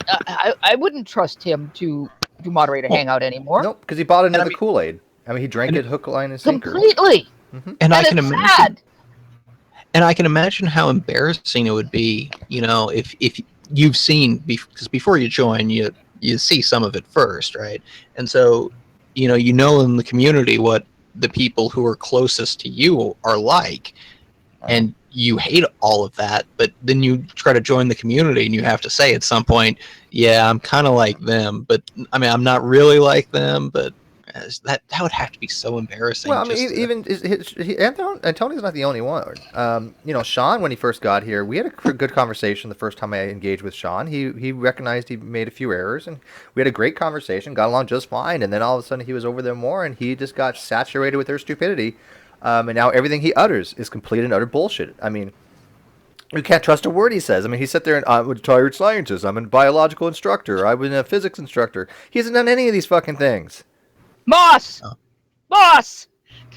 I wouldn't trust him to moderate a hangout anymore. Nope, because he bought into And I the mean- Kool-Aid. I mean, he drank it hook, line, and sinker. Completely. And I And can it's imagine. sad. And I can imagine how embarrassing it would be, if you've seen, because before you join, you see some of it first, right? And so, in the community what the people who are closest to you are like, and you hate all of that, but then you try to join the community and you have to say at some point, yeah, I'm kind of like them, but I mean, I'm not really like them, but that would have to be so embarrassing. Well, I mean, Antonio's not the only one. Sean, when he first got here, we had a good conversation the first time I engaged with Sean. He recognized he made a few errors, and we had a great conversation, got along just fine. And then all of a sudden, he was over there more, and he just got saturated with their stupidity. And now everything he utters is complete and utter bullshit. I mean, you can't trust a word he says. I mean, he sat there and I'm a retired scientist. I'm a biological instructor. I've been a physics instructor. He hasn't done any of these fucking things. Moss.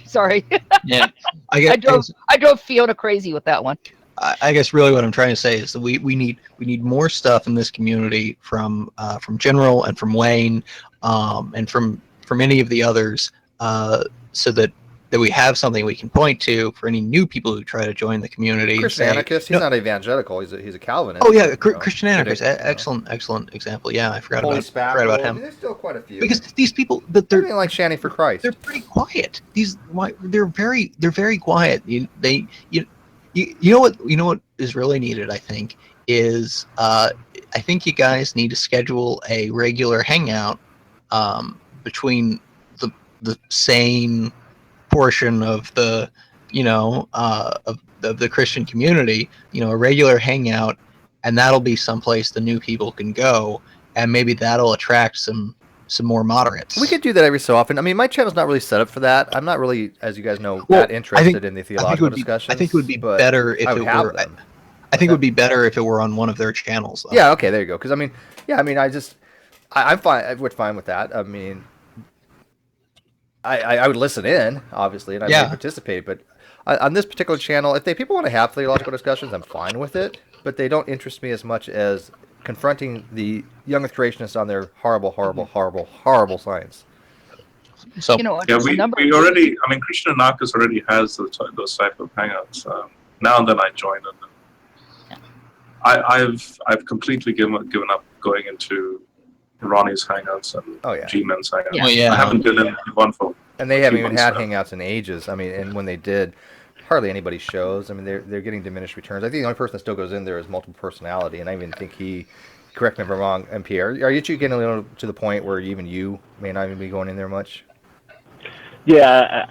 Sorry, Yeah, I drove Fiona crazy with that one. I guess really what I'm trying to say is that we need more stuff in this community from General and from Wayne, and from any of the others, so that we have something we can point to for any new people who try to join the community. Christian anarchist. He's not evangelical. He's a Calvinist. Oh yeah, Christian anarchist. Excellent example. Yeah, I forgot Holy about Spackle. him. I mean, there's still quite a few. Because these people, but they're like Shanny for Christ. They're pretty quiet. They're very quiet. You know what is really needed, I think, is I think you guys need to schedule a regular hangout between the sane portion of the of the Christian community, a regular hangout, and that'll be someplace the new people can go, and maybe that'll attract some more moderates. We could do that every so often. I mean, my channel's not really set up for that. I'm not really, as you guys know, that interested in the theological discussions. I think it would be better if it were. I think it would be better if it were on one of their channels. Though. Yeah. Okay. There you go. Because I'm fine. I would fine with that. I mean, I would listen in, obviously, and I may participate. But on this particular channel, if people want to have theological discussions, I'm fine with it. But they don't interest me as much as confronting the young Earth creationists on their horrible science. So we already. I mean, Christian anarchist already has those type of hangouts. Now and then I join them. I've completely given up going into Ronnie's hangouts and G-Men's hangouts. Yeah. Oh, yeah. I haven't been in one for. And they haven't even had hangouts in ages. I mean, and when they did, hardly anybody shows. I mean, they're getting diminished returns. I think the only person that still goes in there is multiple personality, and I even think he. Correct me if I'm wrong, MPR. Are you two getting a little to the point where even you may not even be going in there much? Yeah,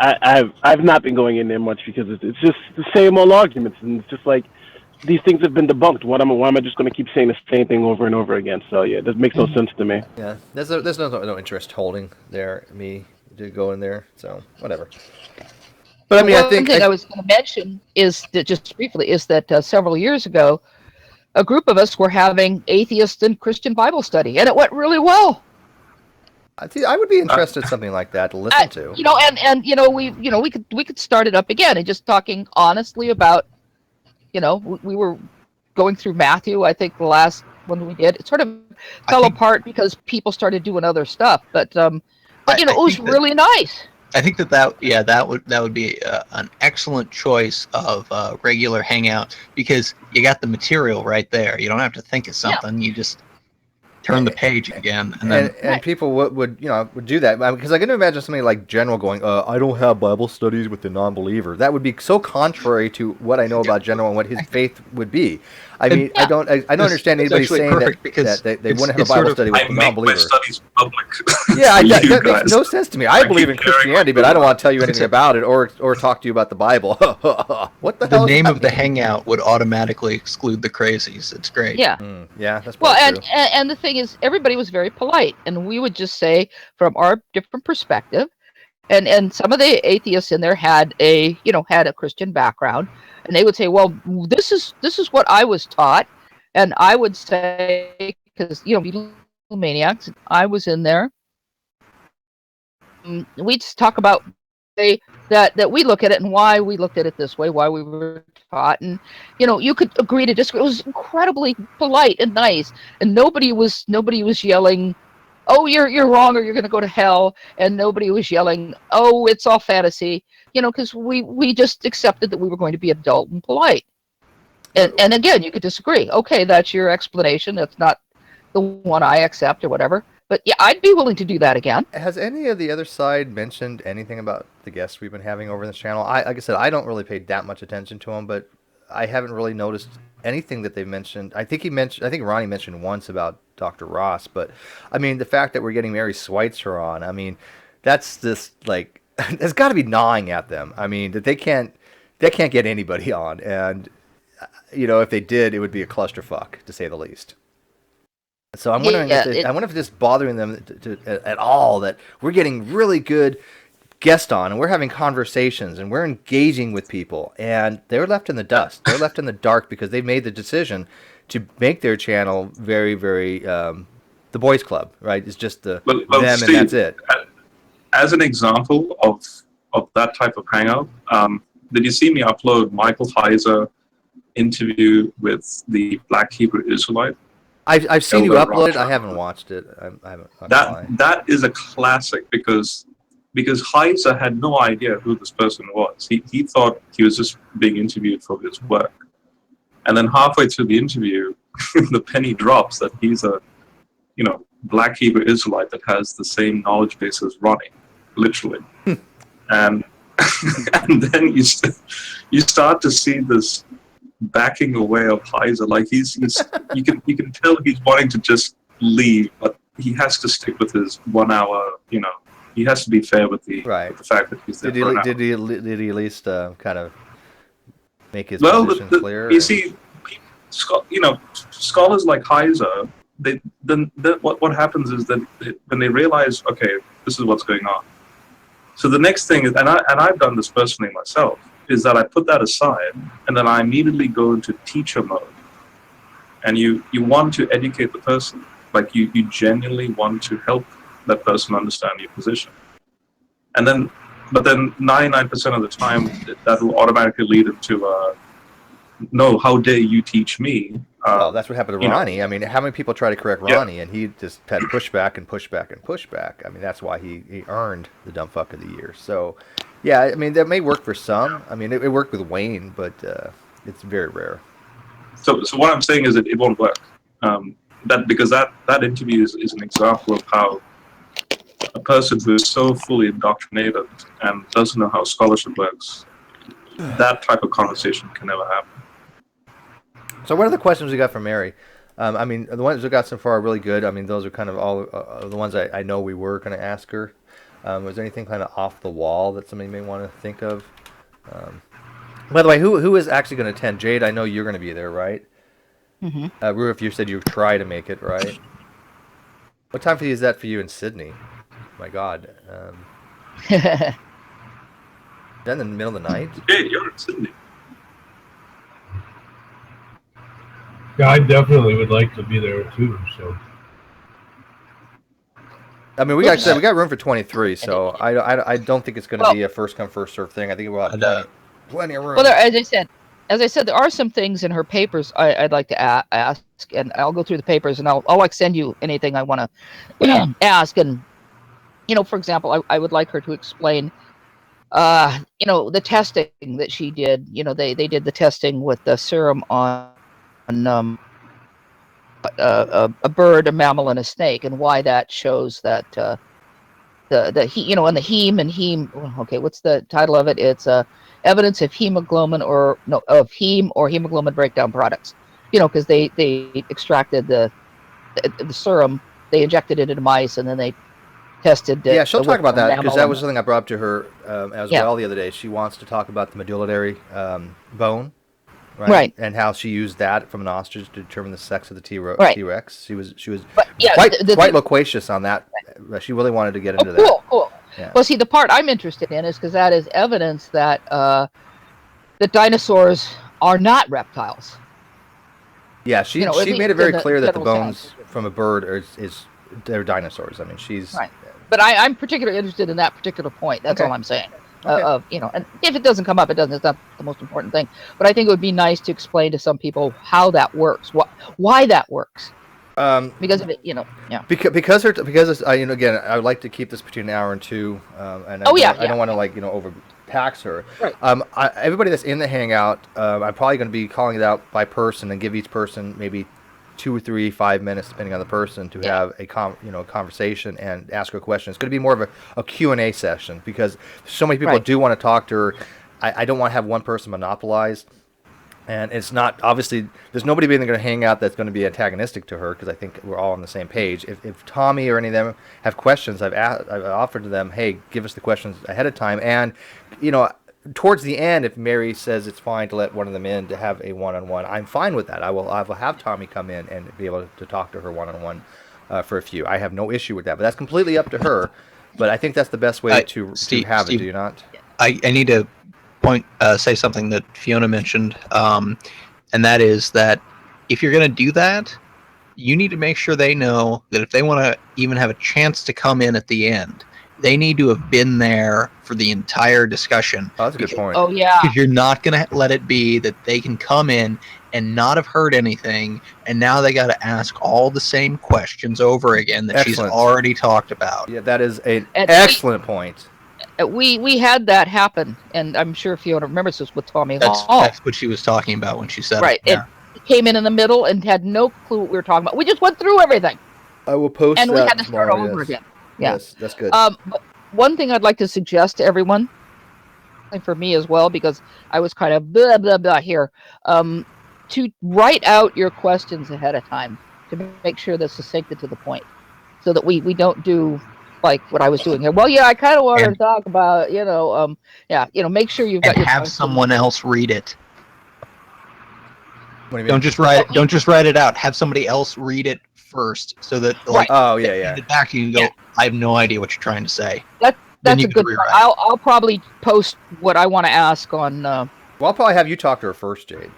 I've not been going in there much because it's just the same old arguments, and it's just like these things have been debunked. Why am I just going to keep saying the same thing over and over again? So yeah, that makes no sense to me. Yeah, there's no interest holding there me to go in there, so whatever. But I mean, One thing I was going to mention is that just briefly is that several years ago, a group of us were having atheist and Christian Bible study, and it went really well. I would be interested in something like that to listen to. We could start it up again and just talking honestly about, we were going through Matthew. I think the last one we did, it sort of fell apart because people started doing other stuff. But it was really nice. I think that would be an excellent choice of regular hangout because you got the material right there. You don't have to think of something. You just turn the page again, and then and people would do that because I can imagine somebody like General going, I don't have Bible studies with the non-believer. That would be so contrary to what I know about General and what his faith would be. I mean, I don't understand anybody saying that they wouldn't have a Bible study with I the make my non-believer. studies public. Yeah, for that you makes guys. no sense to me. I believe in Christianity, but I don't want to tell you anything about it or talk to you about the Bible. What the hell? the name does of that the mean? hangout would automatically exclude the crazies. It's great. Yeah. Yeah, that's Well, probably true. and the thing is, everybody was very polite, and we would just say from our different perspective, and some of the atheists in there had a Christian background, and they would say, well, this is what I was taught, and I would say, because maniacs, I was in there. We'd just talk about that we look at it and why we looked at it this way, why we were taught, and you could agree to disagree. It was incredibly polite and nice, and nobody was yelling, "Oh, you're wrong," or "You're going to go to hell," and nobody was yelling, "Oh, it's all fantasy," because we just accepted that we were going to be adult and polite. And again, you could disagree. Okay, that's your explanation. That's not the one I accept or whatever. But yeah, I'd be willing to do that again. Has any of the other side mentioned anything about the guests we've been having over this channel? Like I said, I don't really pay that much attention to them, but I haven't really noticed anything that they've mentioned. I think Ronnie mentioned once about Dr. Ross, but I mean, the fact that we're getting Mary Schweitzer on, I mean, that's just like, that's got to be gnawing at them. I mean, that they can't get anybody on, and if they did, it would be a clusterfuck, to say the least. So I'm wondering I wonder if it's just bothering them at all that we're getting really good guests on and we're having conversations and we're engaging with people, and they're left in the dust. They're left in the dark because they made the decision to make their channel very, very the boys club, right? It's just them, Steve, and that's it. As an example of that type of hangout, did you see me upload Michael Heiser interview with the Black Hebrew Israelite? I've seen you upload it. I haven't watched it. I haven't. That is a classic because Heiser had no idea who this person was. He thought he was just being interviewed for his work, and then halfway through the interview, the penny drops that he's a Black Hebrew Israelite that has the same knowledge base as Ronnie, literally, and and then you start to see this backing away of Heiser. Like he's you can tell he's wanting to just leave, but he has to stick with his 1 hour. He has to be fair with the fact that he's there. Did he at least kind of make his position clear? You see, scholars like Heiser, what happens is that when they realize, okay, this is what's going on. So the next thing is, and I've done this personally myself, is that I put that aside and then I immediately go into teacher mode. And you want to educate the person. Like you genuinely want to help that person understand your position. But then 99% of the time that will automatically lead into no, how dare you teach me? Well, that's what happened to Ronnie. I mean, how many people try to correct Ronnie, and he just had pushback and pushback and pushback. I mean, that's why he earned the dumb fuck of the year. So, yeah, I mean, that may work for some. I mean, it worked with Wayne, but it's very rare. So what I'm saying is that it won't work. Because that interview is an example of how a person who is so fully indoctrinated and doesn't know how scholarship works, that type of conversation can never happen. So what are the questions we got from Mary? I mean, the ones we got so far are really good. I mean, those are kind of all the ones I know we were going to ask her. Was there anything kind of off the wall that somebody may want to think of? By the way, who is actually going to attend? Jade, I know you're going to be there, right? Mm-hmm. Ruf, you said you try to make it, right? What time is that for you in Sydney? My God. Then in the middle of the night? Hey, you're in Sydney. Yeah, I definitely would like to be there too. So, I mean, we got room for 23, so I don't think it's going to be a first come first serve thing. I think we'll have plenty of room. Well, as I said, there are some things in her papers I'd like to ask, and I'll go through the papers and I'll like send you anything I want to ask. And for example, I would like her to explain, the testing that she did. They did the testing with the serum on a bird, a mammal, and a snake, and why that shows that and the heme and heme. Okay, what's the title of it? It's evidence of hemoglobin of heme or hemoglobin breakdown products. Because they extracted the serum, they injected it into mice, and then they tested. Yeah, she'll talk about that because that was mammal. something I brought up to her as Yeah. well the other day. She wants to talk about the medullary bone, Right. and how she used that from an ostrich to determine the sex of the Right. T-Rex. She was But, yeah, quite loquacious on that. She really wanted to get into that. Cool. Yeah. Well, see, the part I'm interested in is because that is evidence that that dinosaurs are not reptiles. Yeah, she at made least it very in the clear that the general bones sense. from a bird is they're dinosaurs. I mean, she's Right. But I'm particularly interested in that particular point. That's Okay. all I'm saying. Okay. And if it doesn't come up, it doesn't. It's not the most important thing. But I think it would be nice to explain to some people how that works, why that works. Because of it, yeah. Because it's, again, I would like to keep this between an hour and 2, and I don't want to overtax her. Right. Everybody that's in the hangout, I'm probably going to be calling it out by person and give each person maybe 2 or 3, 5 minutes, depending on the person, to have a conversation and ask her a question. It's going to be more of a Q&A session because so many people do want to talk to her. I don't want to have one person monopolized. And it's not, obviously, there's nobody going to hang out that's going to be antagonistic to her because I think we're all on the same page. If Tommy or any of them have questions, I've offered to them, hey, give us the questions ahead of time. And, towards the end, if Mary says it's fine to let one of them in to have a one-on-one, I'm fine with that. I will have Tommy come in and be able to talk to her one-on-one for a few. I have no issue with that, but that's completely up to her. But I think that's the best way to have it, do you not? I need to say something that Fiona mentioned, and that is that if you're going to do that, you need to make sure they know that if they want to even have a chance to come in at the end, they need to have been there for the entire discussion. Oh, that's a good point. Oh, yeah. Because you're not going to let it be that they can come in and not have heard anything, and now they got to ask all the same questions over again that Excellent. she's already talked about. Yeah, that is an excellent point. We had that happen, and I'm sure Fiona remembers this with Tommy That's Hall. that's what she was talking about when she said Right. it. Yeah. It came in the middle and had no clue what we were talking about. We just went through everything. I will post and that we had to start tomorrow, all over yes. again. Yeah. Yes, that's good. But one thing I'd like to suggest to everyone, and for me as well, because I was kind of blah, blah, blah here, to write out your questions ahead of time to make sure they're succinct and to the point so that we don't do like what I was doing here. Well, yeah, I kind of want to talk about, make sure you've got your have questions. someone else read it. What do you mean? Don't just write it out. Have somebody else read it first, so that hand it back, you can go, I have no idea what you're trying to say. That's you a good point. I'll probably post what I want to ask on. Well, I'll probably have you talk to her first, Jade.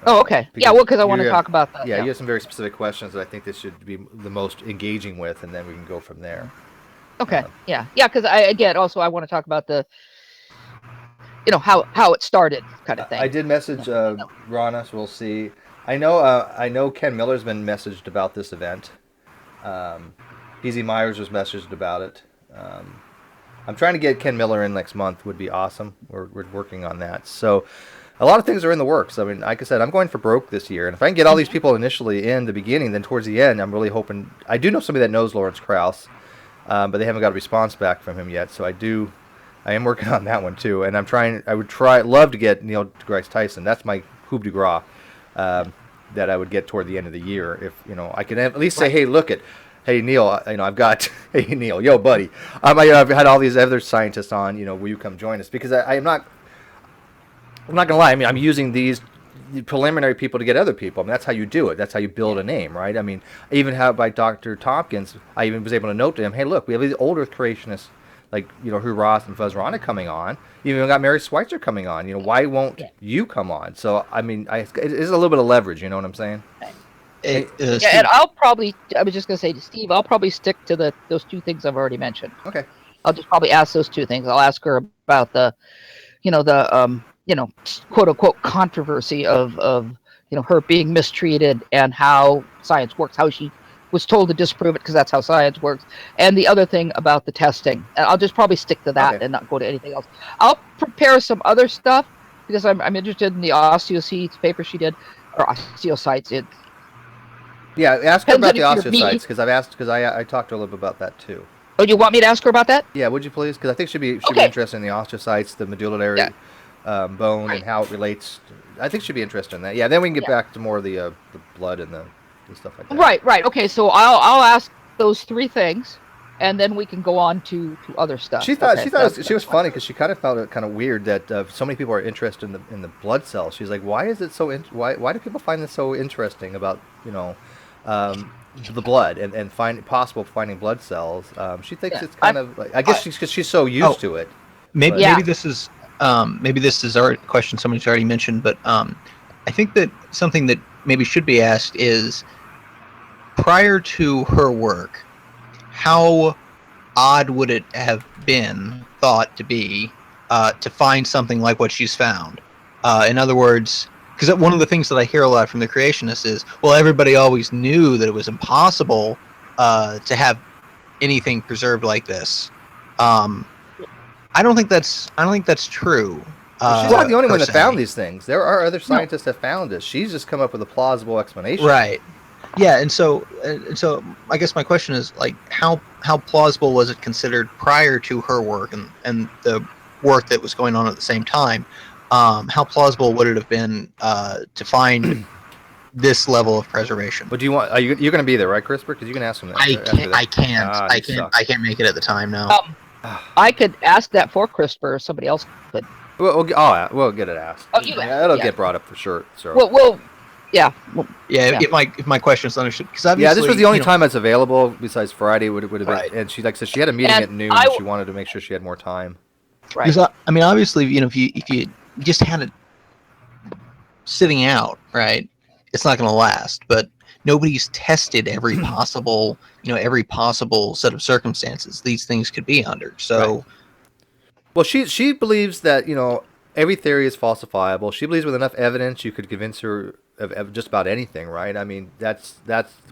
Oh, okay. Yeah, well, because I want to talk about that. Yeah, you have some very specific questions that I think this should be the most engaging with, and then we can go from there. Okay. Yeah, because I want to talk about the, how it started, kind of thing. I did message Rana, so we'll see. I know Ken Miller's been messaged about this event. Easy Myers was messaged about it. I'm trying to get Ken Miller in next month. Would be awesome. We're working on that. So a lot of things are in the works. I mean, like I said, I'm going for broke this year, and if I can get all these people initially in the beginning, then towards the end, I'm really hoping. I do know somebody that knows Lawrence Krauss, but they haven't got a response back from him yet. So I am working on that one too, and I would love to get Neil deGrasse Tyson. That's my coup de grace that I would get toward the end of the year. If I can at least say, hey, hey Neil, I've got, hey Neil, yo buddy, I've had all these other scientists on. Will you come join us? Because I'm not gonna lie. I mean, I'm using these preliminary people to get other people. I mean, that's how you do it. That's how you build a name, right? I mean, I even have by Dr. Tomkins, I even was able to note to him, hey, look, we have these old Earth creationists like Hugh Ross and Fuzz Rana coming on. You even got Mary Schweitzer coming on. Why won't you come on? So I mean, it is a little bit of leverage. You know what I'm saying? And I was just gonna say to Steve, I'll probably stick to those two things I've already mentioned. Okay. I'll just probably ask those two things. I'll ask her about the quote unquote controversy of her being mistreated and how science works, how she was told to disprove it because that's how science works, and the other thing about the testing. And I'll just probably stick to that and not go to anything else. I'll prepare some other stuff because I'm interested in the osteocytes paper she did, or osteocytes. Yeah, ask her Depends about on the if you're me. osteocytes because I've asked because I talked to her a little bit about that too. Oh, you want me to ask her about that? Yeah, would you please? Because I think she'd be Okay. interested in the osteocytes, the medullary bone, Right. and how it relates. I think she'd be interested in that. Yeah, then we can get Yeah. back to more of the blood and the stuff like that. Right. Okay, so I'll ask those 3 things, and then we can go on to other stuff. She thought Okay, she was funny because she kind of found it kind of weird that so many people are interested in the blood cells. She's like, why is it so? Why do people find this so interesting about the blood and finding blood cells? She thinks it's kind of like, I guess because she's so used to it. Maybe But- maybe this is a question somebody's already mentioned, but I think that something that maybe should be asked is, prior to her work, how odd would it have been thought to be to find something like what she's found? In other words, because one of the things that I hear a lot from the creationists is, well, everybody always knew that it was impossible to have anything preserved like this. I don't think that's true. She's not the only one that per se. found these things. There are other scientists that found it. She's just come up with a plausible explanation. Right. Yeah, and so I guess my question is, like, how plausible was it considered prior to her work and the work that was going on at the same time? How plausible would it have been to find this level of preservation? But do you want? You're going to be there, right, CRISPR? Because you can ask him that. I can't. Ah, you suck. I can't make it at the time now. I could ask that for CRISPR, or somebody else could. We'll get it asked. Oh, it'll get brought up for sure. So. If my question is understood, because obviously, this was the only time it's available besides Friday would have been. Right. And she said she had a meeting And at noon. She wanted to make sure she had more time. Right. Because I mean, obviously, if you just had it sitting out, right, it's not going to last. But nobody's tested every possible set of circumstances these things could be under. So, right. Well, she believes that every theory is falsifiable. She believes with enough evidence you could convince her of just about anything, right? I mean, that's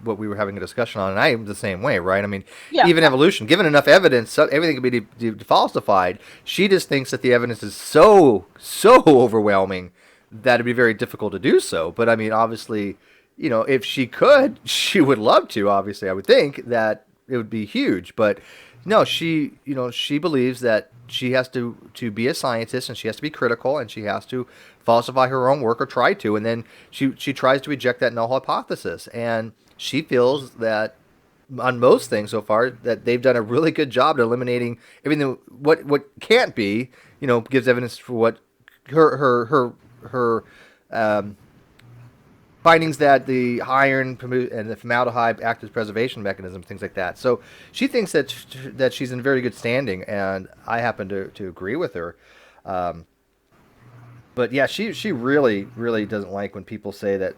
what we were having a discussion on, and I am the same way, right? I mean, even evolution, given enough evidence, everything can be falsified. She just thinks that the evidence is so overwhelming that it'd be very difficult to do so. But I mean, obviously, if she could, she would love to. Obviously, I would think that it would be huge, but no, she believes that she has to be a scientist, and she has to be critical, and she has to falsify her own work, or try to, and then she tries to reject that null hypothesis. And she feels that on most things so far that they've done a really good job at eliminating everything what can't be, gives evidence for what her findings that the iron and the formaldehyde act as preservation mechanism, things like that. So she thinks that she's in very good standing, and I happen to agree with her. But yeah, she really doesn't like when people say that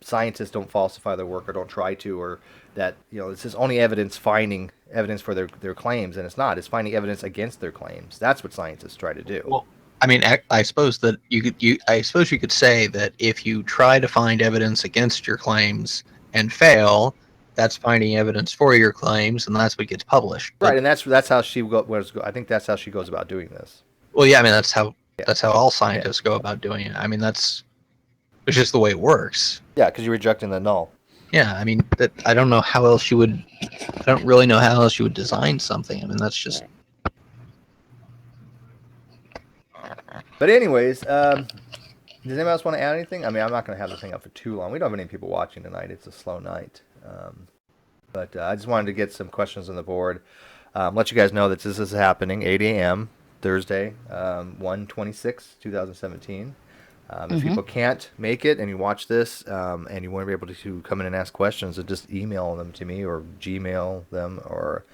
scientists don't falsify their work or don't try to, or that this is only finding evidence for their claims, and it's not. It's finding evidence against their claims. That's what scientists try to do. well, I mean, I suppose that you could say that if you try to find evidence against your claims and fail, that's finding evidence for your claims, and that's what gets published. Right, and that's how she I think that's how she goes about doing this. Well, yeah, I mean, that's how all scientists go about doing it. I mean, it's just the way it works. Yeah, because you're rejecting the null. Yeah, I mean, I don't know how else you would. I don't really know how else you would design something. I mean, that's just. But anyways, does anybody else want to add anything? I mean, I'm not going to have this thing up for too long. We don't have any people watching tonight. It's a slow night. But I just wanted to get some questions on the board. Let you guys know that this is happening 8 a.m. Thursday, 1/26/2017. If people can't make it and you watch this and you want to be able to come in and ask questions, just email them to me or Gmail them or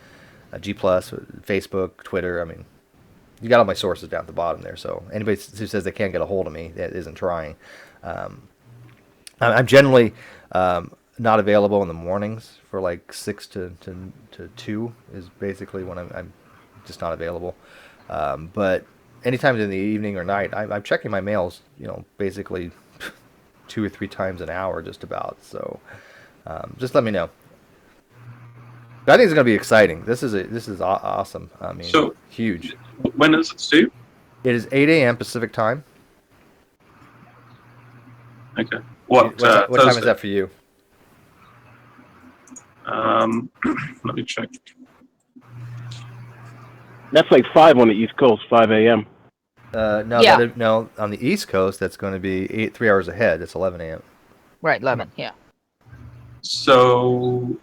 G+, Facebook, Twitter. I mean, you got all my sources down at the bottom there. So anybody who says they can't get a hold of me that isn't trying. I'm generally not available in the mornings for like 6 to 2 is basically when I'm just not available. But anytime in the evening or night, I'm checking my mails, basically 2 or 3 times an hour just about. So just let me know. But I think it's going to be exciting. This is awesome. I mean, So, huge. when is it, Steve? It is 8 a.m. Pacific time. Okay. What What time is Thursday? that for you? Let me check. That's like 5 on the East Coast, 5 a.m. No, Yeah. no. On the East Coast, that's going to be 3 hours ahead. It's 11 a.m. Right, 11. Yeah. So,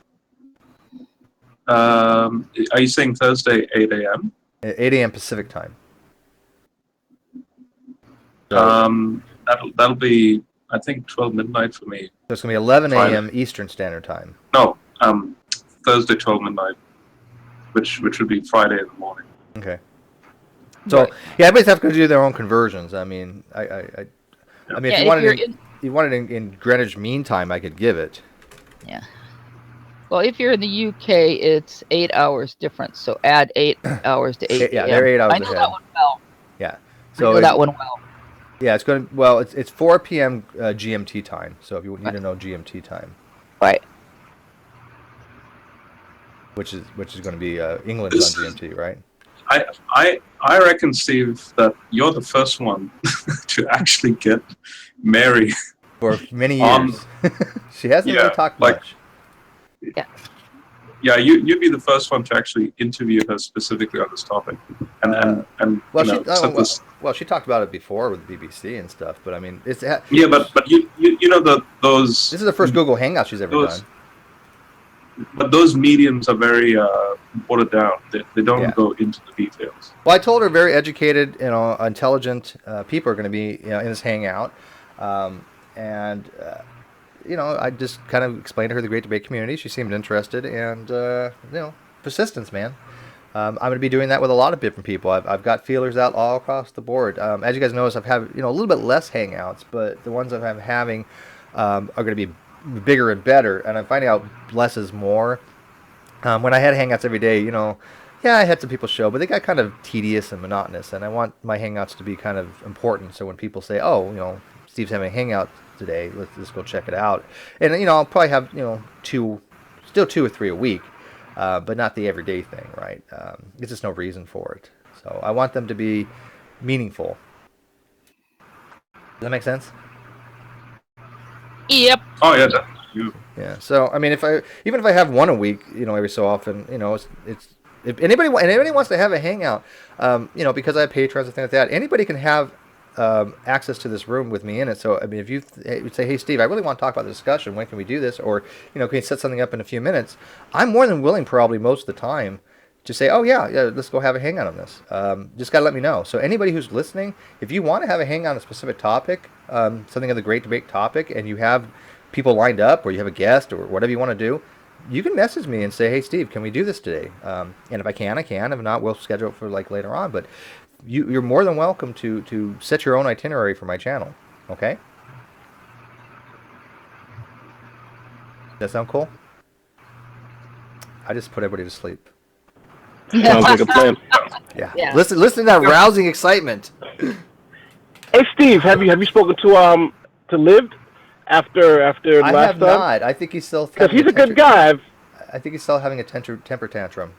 are you saying Thursday 8 a.m.? 8 a.m. Pacific time. So, That'll be, I think, 12 midnight for me. so it's going to be 11 Friday. a.m. Eastern Standard Time. No, Thursday 12 midnight, which would be Friday in the morning. Okay. So Right. yeah, everybody's have to do their own conversions. I mean, I mean, Yeah, if you wanted in Greenwich Mean Time, I could give it. Yeah. Well, if you're in the UK, it's 8 hours difference. So add 8 hours to 8 Yeah, a.m. they're 8 hours I know ahead. that one well. Yeah. I know that one well. Yeah, it's going to. Well, it's 4 p.m. GMT time. So if you need to know GMT time, Right. which is going to be England's on GMT, right? I reckon, Steve, that you're the first one to actually get Mary For many years. She hasn't really talked much. Yeah. Yeah, you'd be the first one to actually interview her specifically on this topic, and well, she talked about it before with BBC and stuff, but I mean, it's yeah, but you know those. This is the first Google Hangout she's ever done. But those mediums are very watered down. They don't go into the details. Well, I told her very educated, intelligent people are going to be, in this hangout, and I just kind of explained to her the Great Debate community. She seemed interested, and persistence, man. I'm going to be doing that with a lot of different people. I've got feelers out all across the board. As you guys notice, I've had a little bit less hangouts, but the ones that I'm having are going to be bigger and better, and I'm finding out less is more. When I had hangouts every day, I had some people show, but they got kind of tedious and monotonous, and I want my hangouts to be kind of important. So when people say, "Oh, Steve's having a hangout today, let's go check it out," and I'll probably have still 2 or 3 a week, but not the everyday thing, right? There's just no reason for it. So I want them to be meaningful. Does that make sense? Yep. Oh yeah, definitely. Yeah. So I mean, even if I have one a week, every so often, it's if anybody wants to have a hangout, because I have patrons and things like that, anybody can have access to this room with me in it. So I mean, if you say, "Hey, Steve, I really want to talk about the discussion. When can we do this?" Or can you set something up in a few minutes? I'm more than willing, probably most of the time, to say, "Oh yeah, let's go have a hangout on this." Just gotta let me know. So anybody who's listening, if you want to have a hangout on a specific topic, something of the Great Debate topic, and you have people lined up, or you have a guest, or whatever you want to do, you can message me and say, "Hey, Steve, can we do this today?" And if I can, I can. If not, we'll schedule it for later on. But you're more than welcome to set your own itinerary for my channel. Okay? Does that sound cool? I just put everybody to sleep. Sounds like a plan. Yeah. Listen to that rousing excitement. Hey, Steve, have you spoken to Liv after I last time? I have not. I think he's still. Because he's a good guy. I think he's still having a temper tantrum.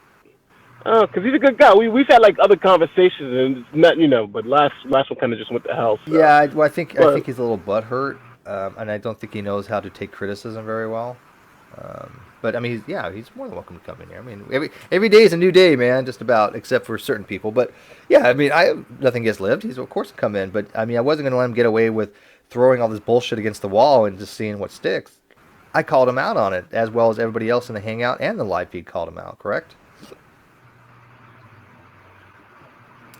Oh, because he's a good guy. We've had other conversations and it's not, but last one kind of just went to hell. So. Yeah, well, I think he's a little butthurt, and I don't think he knows how to take criticism very well. But I mean, he's more than welcome to come in here. I mean, every day is a new day, man. Just about, except for certain people. But yeah, I mean, I have nothing against Lived. He's of course come in, but I mean, I wasn't going to let him get away with throwing all this bullshit against the wall and just seeing what sticks. I called him out on it, as well as everybody else in the hangout and the live feed called him out. Correct?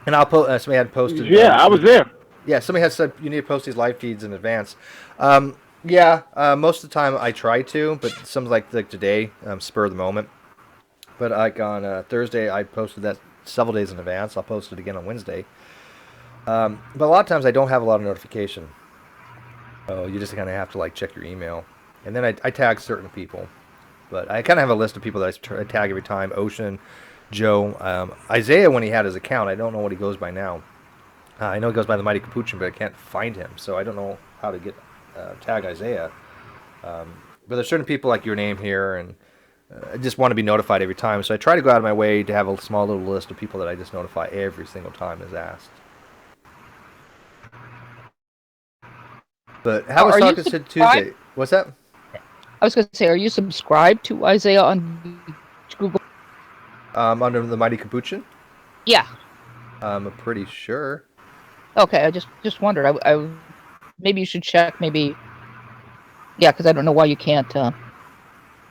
And somebody had posted. Yeah, I was there. Yeah, somebody had said you need to post these live feeds in advance. Most of the time I try to, but some like today, spur of the moment. But on Thursday, I posted that several days in advance. I'll post it again on Wednesday. But a lot of times I don't have a lot of notification. So you just kind of have to check your email. And then I tag certain people. But I kind of have a list of people that I tag every time. Ocean, Joe, Isaiah when he had his account. I don't know what he goes by now. I know he goes by the Mighty Capuchin, but I can't find him. So I don't know how to get tag Isaiah. But there's certain people like your name here, and I just want to be notified every time. So I try to go out of my way to have a small little list of people that I just notify every single time is asked. But how was talking to Tuesday? What's that? I was going to say, are you subscribed to Isaiah on Google? Under the Mighty Capuchin? Yeah. I'm pretty sure. Okay, I just wondered. I maybe you should check. Maybe. Yeah, because I don't know why you can't.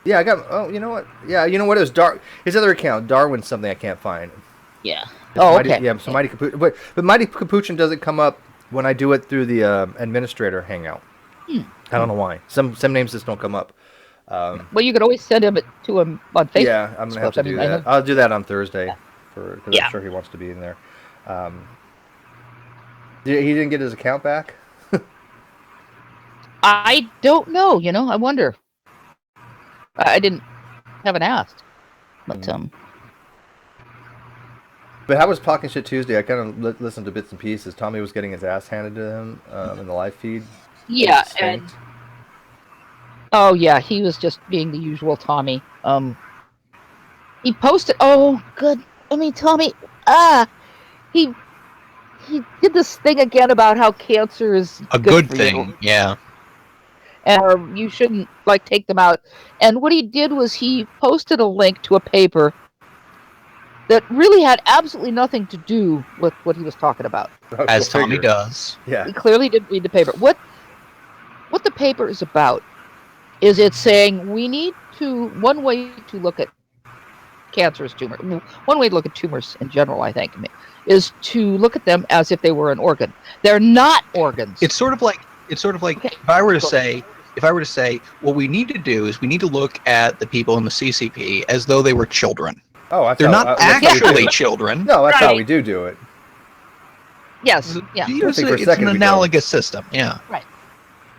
Yeah, I got. Oh, you know what? Yeah, you know what? It was his other account, Darwin's something I can't find. Yeah. It's Mighty, okay. Yeah, so Mighty Capuchin, but Mighty Capuchin doesn't come up when I do it through the administrator hangout. I don't know why. Some names just don't come up. Well, you could always send him to him on Facebook. Yeah, I'm gonna have to do that. I'll do that on Thursday, because I'm sure he wants to be in there. He didn't get his account back. I don't know. I wonder. I haven't asked, but But how was Talking Shit Tuesday? I kind of listened to bits and pieces. Tommy was getting his ass handed to him in the live feed. Yeah, and oh yeah, he was just being the usual Tommy. He posted. Oh, good. I mean, Tommy. He did this thing again about how cancer is a good thing. Yeah. And you shouldn't take them out. And what he did was he posted a link to a paper that really had absolutely nothing to do with what he was talking about. As Tommy does. Yeah. He clearly didn't read the paper. What the paper is about is it's saying we need to, one way to look at cancerous tumor, one way to look at tumors in general, I think, is to look at them as if they were an organ. They're not organs. It's sort of like okay. if I were to say what we need to do is we need to look at the people in the CCP as though they were children. Oh, they're not actually children. No, that's how we do it. Yes, yeah. It's an analogous system, yeah. Right.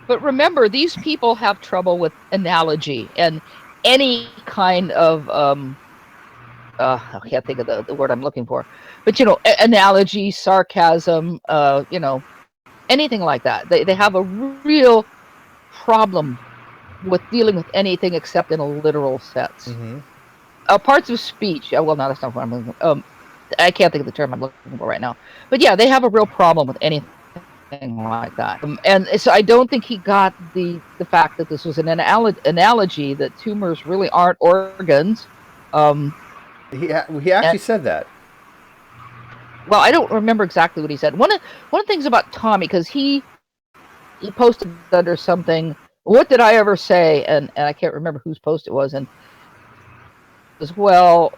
But remember, these people have trouble with analogy and any kind of I can't think of the word I'm looking for, but analogy, sarcasm, anything like that. They have a real problem with dealing with anything except in a literal sense. Mm-hmm. Parts of speech. Well, no, that's not what I'm looking for. I can't think of the term I'm looking for right now. But yeah, they have a real problem with anything like that. And so I don't think he got the fact that this was an analogy that tumors really aren't organs. He actually said that. Well, I don't remember exactly what he said. One of the things about Tommy, because he posted under something. What did I ever say? And I can't remember whose post it was. And as well,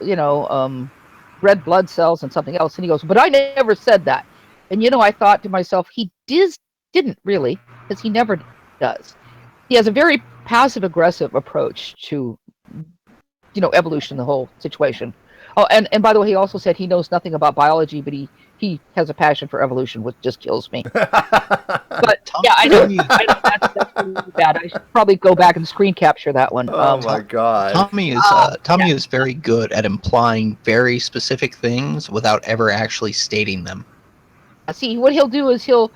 red blood cells and something else. And he goes, but I never said that. And I thought to myself, he didn't really, because he never does. He has a very passive aggressive approach to evolution, the whole situation. Oh, and by the way, he also said he knows nothing about biology, but he has a passion for evolution, which just kills me. But yeah, I know that's really bad. I should probably go back and screen capture that one. Oh my god. Tommy is very good at implying very specific things without ever actually stating them. See, what he'll do is he'll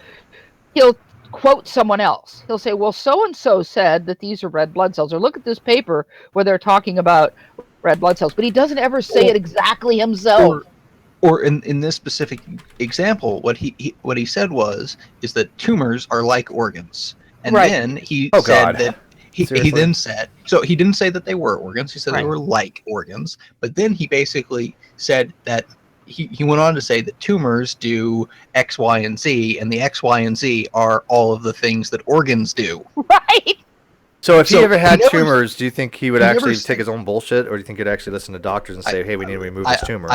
quote someone else. He'll say, well, so-and-so said that these are red blood cells, or look at this paper where they're talking about red blood cells, but he doesn't ever say it exactly himself. Or in this specific example, what he said is that tumors are like organs. And then he said that he then said, so he didn't say that they were organs, he said they were like organs, but then he basically said that he went on to say that tumors do X, Y, and Z, and the X, Y, and Z are all of the things that organs do. Right. So if he ever had tumors, do you think he would actually take his own bullshit, or do you think he'd actually listen to doctors and say, hey, we need to remove this tumor?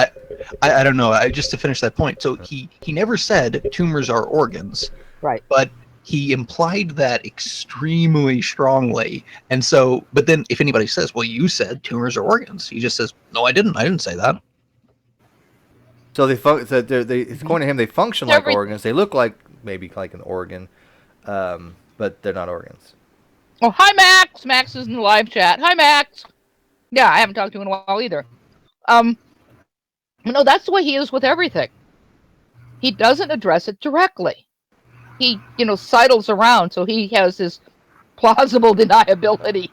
I don't know. Just to finish that point. So he never said tumors are organs. Right. But he implied that extremely strongly. And so, but then if anybody says, well, you said tumors are organs, he just says, no, I didn't say that. So according to him, they function like organs. They look like maybe like an organ, but they're not organs. Oh, hi, Max. Max is in the live chat. Hi, Max. Yeah, I haven't talked to him in a while either. No, that's the way he is with everything. He doesn't address it directly. He, sidles around, so he has his plausible deniability.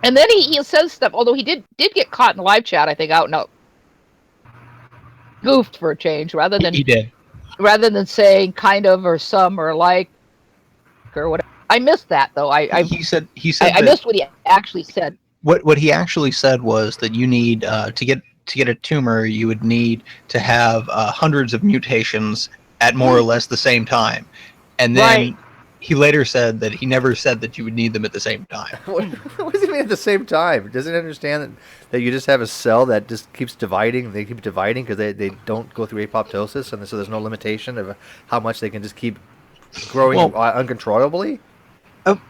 And then he says stuff, although he did get caught in the live chat, I think, out and out. Goofed for a change, rather than... He did. Rather than saying kind of or some or like, or whatever. I missed that though. he said I that missed what he actually said. what he actually said was that you need to get a tumor, you would need to have hundreds of mutations at more or less the same time, and then Right. he later said that he never said that you would need them at the same time. What does he mean at the same time? Doesn't he understand that you just have a cell that just keeps dividing? They keep dividing because they don't go through apoptosis, and so there's no limitation of how much they can just keep growing uncontrollably?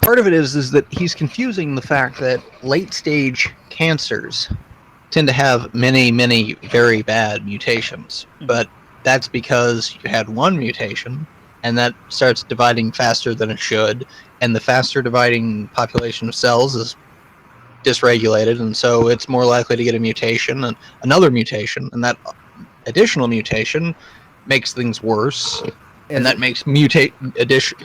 Part of it is that he's confusing the fact that late stage cancers tend to have many very bad mutations, but that's because you had one mutation and that starts dividing faster than it should, and the faster dividing population of cells is dysregulated, and so it's more likely to get a mutation and another mutation, and that additional mutation makes things worse, and that makes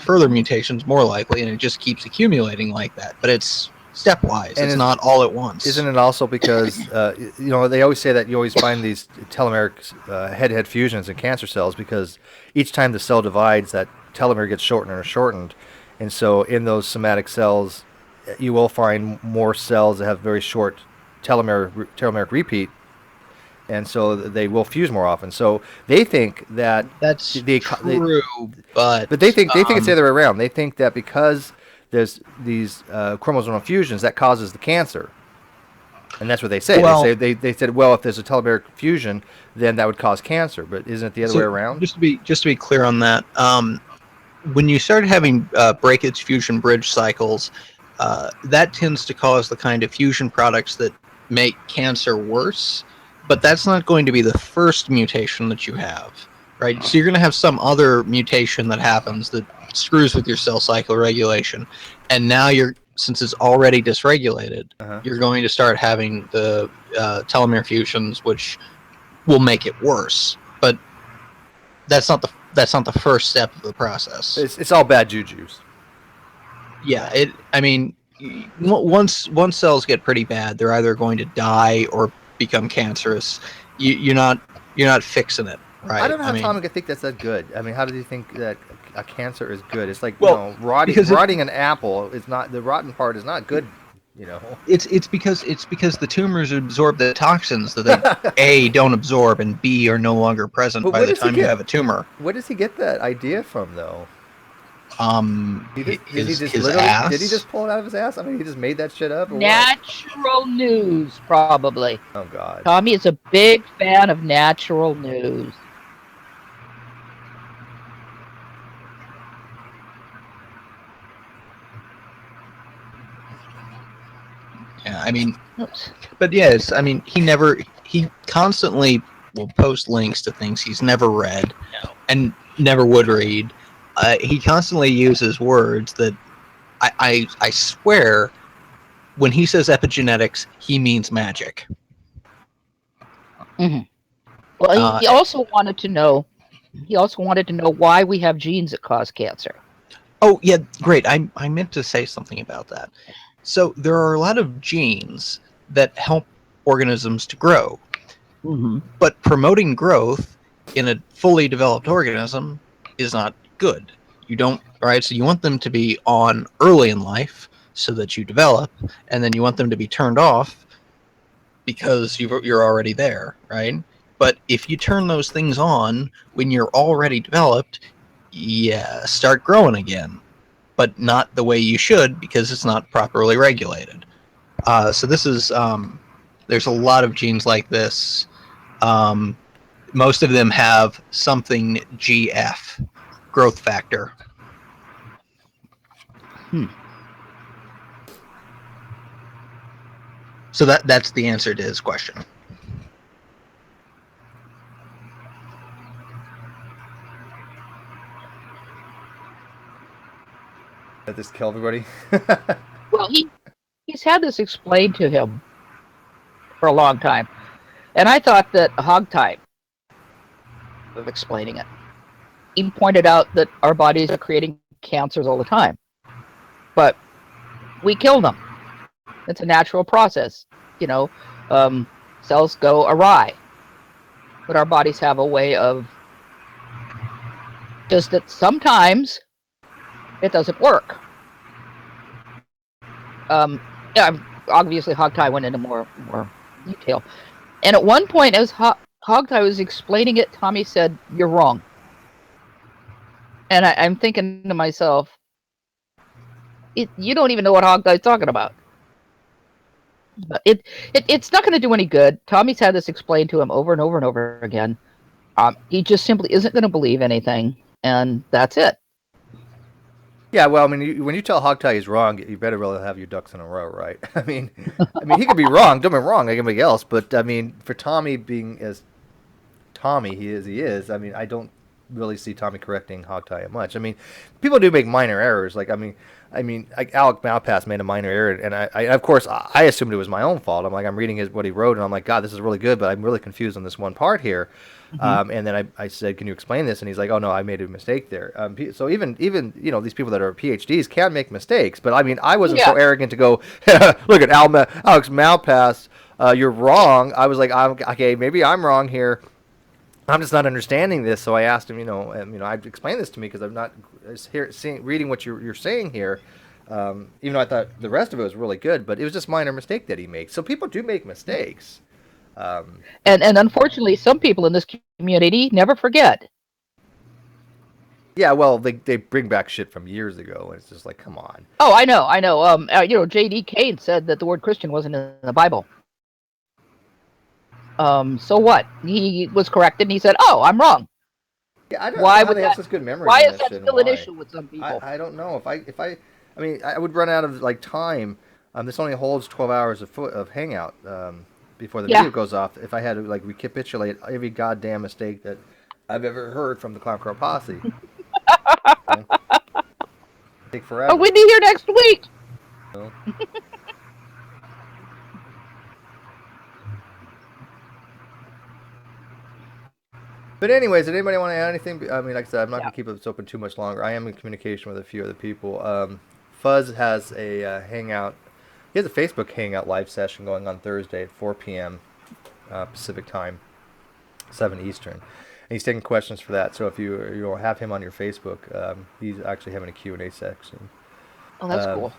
further mutations more likely, and it just keeps accumulating like that. But it's stepwise. It's not all at once. Isn't it also because they always say that you always find these telomeric head-to-head fusions in cancer cells because each time the cell divides, that telomere gets shortened and shortened, and so in those somatic cells, you will find more cells that have very short telomeric repeat, and so they will fuse more often. So they think that that's true, but they think it's the other way around. They think that because there's these chromosomal fusions that causes the cancer, and that's what they say. Well, they said, well, if there's a telomeric fusion, then that would cause cancer. But isn't it the other way around? Just to be clear on that, when you start having breakage fusion bridge cycles, that tends to cause the kind of fusion products that make cancer worse. But that's not going to be the first mutation that you have, right? So you're going to have some other mutation that happens that screws with your cell cycle regulation, and now since it's already dysregulated, you're going to start having the telomere fusions, which will make it worse. But that's not the first step of the process. It's all bad juju's. Yeah, once cells get pretty bad, they're either going to die or become cancerous. You're not fixing it, right? I don't know how Tom could think that's that good. I mean, how did he think that a cancer is good? It's like rotting an apple is not, the rotten part is not good. It's because the tumors absorb the toxins that they A, don't absorb, and B, are no longer present by the time you have a tumor. Where does he get that idea from, though? Did he just pull it out of his ass? I mean, he just made that shit up? Or Natural news, probably. Oh, God. Tommy is a big fan of natural news. Yeah, I mean, but yes, I mean, he constantly will post links to things he's never read and never would read. He constantly uses words that I swear when he says epigenetics, he means magic. Mm-hmm. Well, he also wanted to know why we have genes that cause cancer. Oh, yeah, great. I meant to say something about that. So there are a lot of genes that help organisms to grow. Mm-hmm. But promoting growth in a fully developed organism is not good. You don't, right? So you want them to be on early in life so that you develop, and then you want them to be turned off because you're already there, right? But if you turn those things on when you're already developed, start growing again, but not the way you should because it's not properly regulated. So this is, there's a lot of genes like this. Most of them have something GF, growth factor. So that's the answer to his question. Did this kill everybody? Well, he's had this explained to him for a long time, and I thought that hog type of explaining it. He pointed out that our bodies are creating cancers all the time, but we kill them. It's a natural process. Cells go awry, but our bodies have a way of just that sometimes it doesn't work. Yeah, obviously Hogtie went into more detail. And at one point, as Hogtie was explaining it, Tommy said, "You're wrong." And I'm thinking to myself, you don't even know what Hogtie's talking about. But it's not going to do any good. Tommy's had this explained to him over and over and over again. He just simply isn't going to believe anything, and that's it. Yeah, well, I mean, when you tell Hogtie he's wrong, you better really have your ducks in a row, right? I mean, he could be wrong. Don't get me wrong, like anybody else, but I mean, for Tommy being as Tommy he is. I mean, I don't really see Tommy correcting Hogtie much. I mean, people do make minor errors. Like, I mean, like Alec Malpass made a minor error, and I of course, I assumed it was my own fault. I'm reading what he wrote, and I'm like, God, this is really good, but I'm really confused on this one part here. And then I said, can you explain this? And he's like, oh no, I made a mistake there. So even these people that are PhDs can make mistakes, but I mean, I wasn't so arrogant to go, look at Alex Malpass, you're wrong. I was like, okay, maybe I'm wrong here. I'm just not understanding this. So I asked him, I'd explain this to me because I'm not reading what you're saying here. Even though I thought the rest of it was really good, but it was just minor mistake that he makes. So people do make mistakes. And unfortunately, some people in this community never forget. Yeah, well, they bring back shit from years ago, and it's just like, come on. Oh, I know. J.D. Kane said that the word Christian wasn't in the Bible. So what? He was corrected, and he said, "Oh, I'm wrong." Yeah, I don't know how they have such good memory. Why is that still an issue with some people? I don't know. I mean, I would run out of time. This only holds 12 hours of Hangout. Before the video goes off, if I had to recapitulate every goddamn mistake that I've ever heard from the Clown Crow Posse, take forever. Oh, we'll be here next week. So. But anyways, did anybody want to add anything? I mean, like I said, I'm not going to keep this open too much longer. I am in communication with a few other people. Fuzz has a Hangout. He has a Facebook Hangout live session going on Thursday at 4 p.m. Pacific time, 7 Eastern. And he's taking questions for that. So if you'll have him on your Facebook, he's actually having a Q&A section. Oh, that's cool.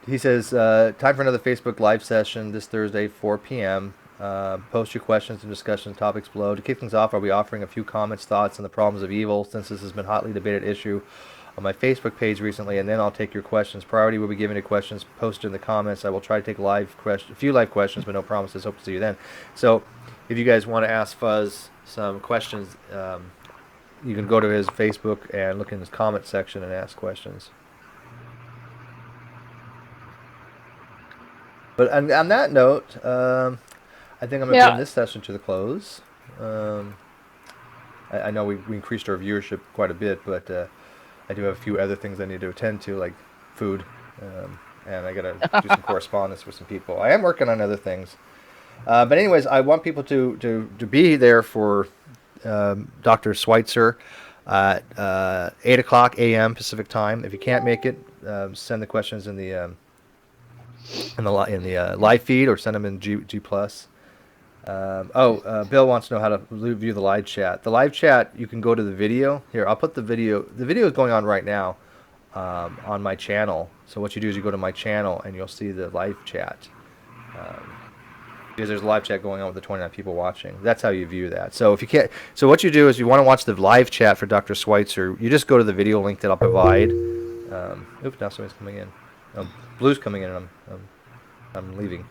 He says, time for another Facebook live session this Thursday, 4 p.m. Post your questions and discussion topics below. To kick things off, I'll be offering a few comments, thoughts on the problems of evil, since this has been a hotly debated issue on my Facebook page recently, and then I'll take your questions. Priority will be given to questions posted in the comments. I will try to take a few live questions, but no promises. Hope to see you then. So if you guys want to ask Fuzz some questions, you can go to his Facebook and look in his comment section and ask questions. But on that note, I think I'm going to bring this session to the close. I know we increased our viewership quite a bit, but I do have a few other things I need to attend to, like food, and I got to do some correspondence with some people. I am working on other things. But anyways, I want people to be there for Dr. Schweitzer at 8 o'clock a.m. Pacific time. If you can't make it, send the questions in the live feed or send them in G+. Bill wants to know how to view the live chat. The live chat, you can go to the video. Here, I'll put the video. The video is going on right now on my channel. So what you do is you go to my channel and you'll see the live chat. Because there's a live chat going on with the 29 people watching. That's how you view that. So if you can't, so what you do is you want to watch the live chat for Dr. Schweitzer. You just go to the video link that I'll provide. Oops, now somebody's coming in. Blue's coming in, and I'm leaving.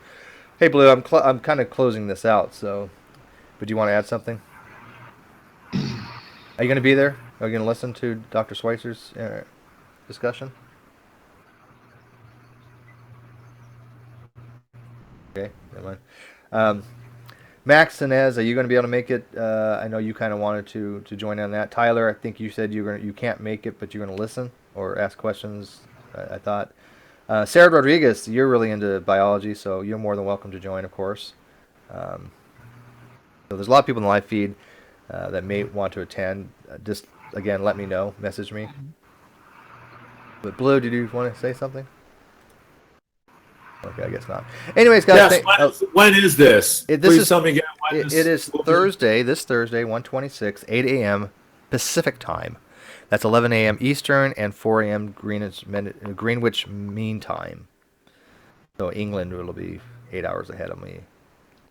Hey, Blue, I'm kind of closing this out. So, but do you want to add something? Are you going to be there? Are you going to listen to Dr. Schweitzer's discussion? Okay, never mind. Max and Ez, are you going to be able to make it? I know you kind of wanted to join in on that. Tyler, I think you said you can't make it, but you're going to listen or ask questions. I thought. Sarah Rodriguez, you're really into biology, so you're more than welcome to join, of course. So there's a lot of people in the live feed that may want to attend. Just again, let me know. Message me. But Blue, did you want to say something? Okay, I guess not. Anyways, guys. Yes, when is this? Please tell me again. It is Thursday, this Thursday, 1/26, 8 a.m. Pacific time. That's 11 a.m. Eastern and 4 a.m. Greenwich Mean Time. So England will be 8 hours ahead of me.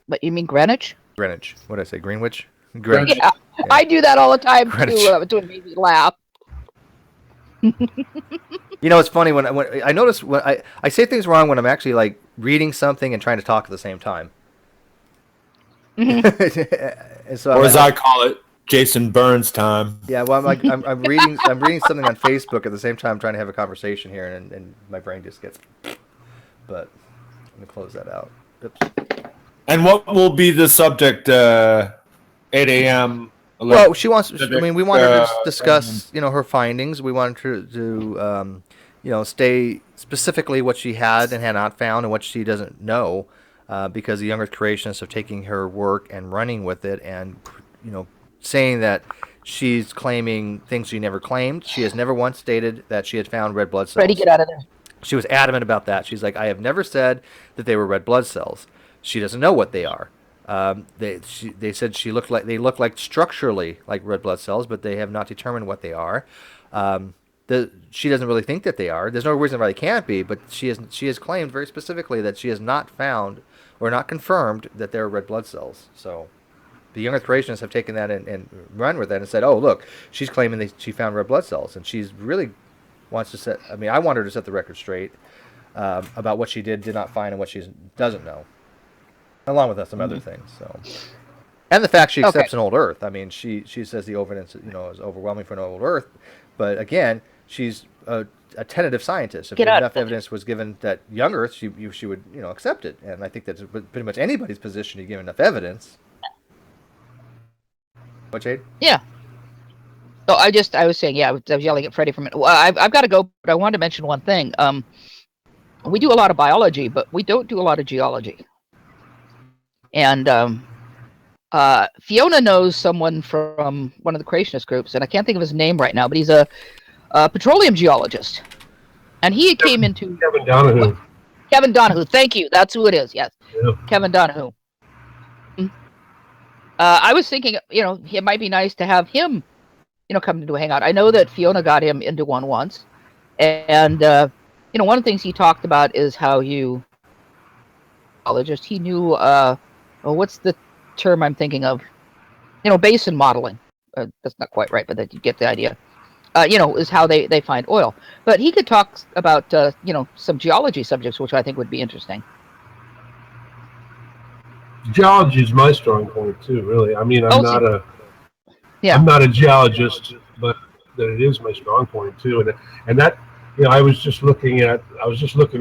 But you mean Greenwich? Greenwich. What did I say? Greenwich? Greenwich. Yeah, yeah. I do that all the time Greenwich. Too. To make me laugh. You know, it's funny when I notice when I say things wrong when I'm actually like reading something and trying to talk at the same time. And so or as I call it, Jason Burns time. Yeah, well, I'm reading something on Facebook at the same time, trying to have a conversation here, and my brain just gets. But let me close that out. Oops. And what will be the subject? 8 a.m. Well, she wants. I mean, we want her to discuss, her findings. We want her to, stay specifically what she had and had not found, and what she doesn't know, because the young Earth creationists are taking her work and running with it, and saying that she's claiming things she never claimed. She has never once stated that she had found red blood cells. Freddie, get out of there. She was adamant about that. She's like, I have never said that they were red blood cells. She doesn't know what they are. They said they look like structurally like red blood cells, but they have not determined what they are. She doesn't really think that they are. There's no reason why they can't be, but she has claimed very specifically that she has not found or not confirmed that they're red blood cells. So the young Earth creationists have taken that and run with that and said, oh, look, she's claiming that she found red blood cells, and she's really wants to set. I mean, I want her to set the record straight about what she did not find and what she doesn't know, along with some other things. So, and the fact she accepts an old Earth. I mean, she says the evidence is overwhelming for an old Earth, but again, she's a tentative scientist. If enough evidence was given that young Earth, she would accept it. And I think that's pretty much anybody's position. You give enough evidence. What, Jade? Yeah. So I was saying, I was yelling at Freddie for a minute. Well, I've got to go, but I wanted to mention one thing. We do a lot of biology, but we don't do a lot of geology. And Fiona knows someone from one of the creationist groups, and I can't think of his name right now, but he's a petroleum geologist. And he came into... Kevin Donahue. Kevin Donahue, thank you. That's who it is, yes. Yeah. Kevin Donahue. I was thinking, it might be nice to have him, come to a hangout. I know that Fiona got him into one once. And, one of the things he talked about is how he knew, what's the term I'm thinking of? Basin modeling. That's not quite right, but that you get the idea. Is how they find oil. But he could talk about, some geology subjects, which I think would be interesting. Geology is my strong point too, really. I mean, I'm not a geologist, but that it is my strong point too. And that, I was just looking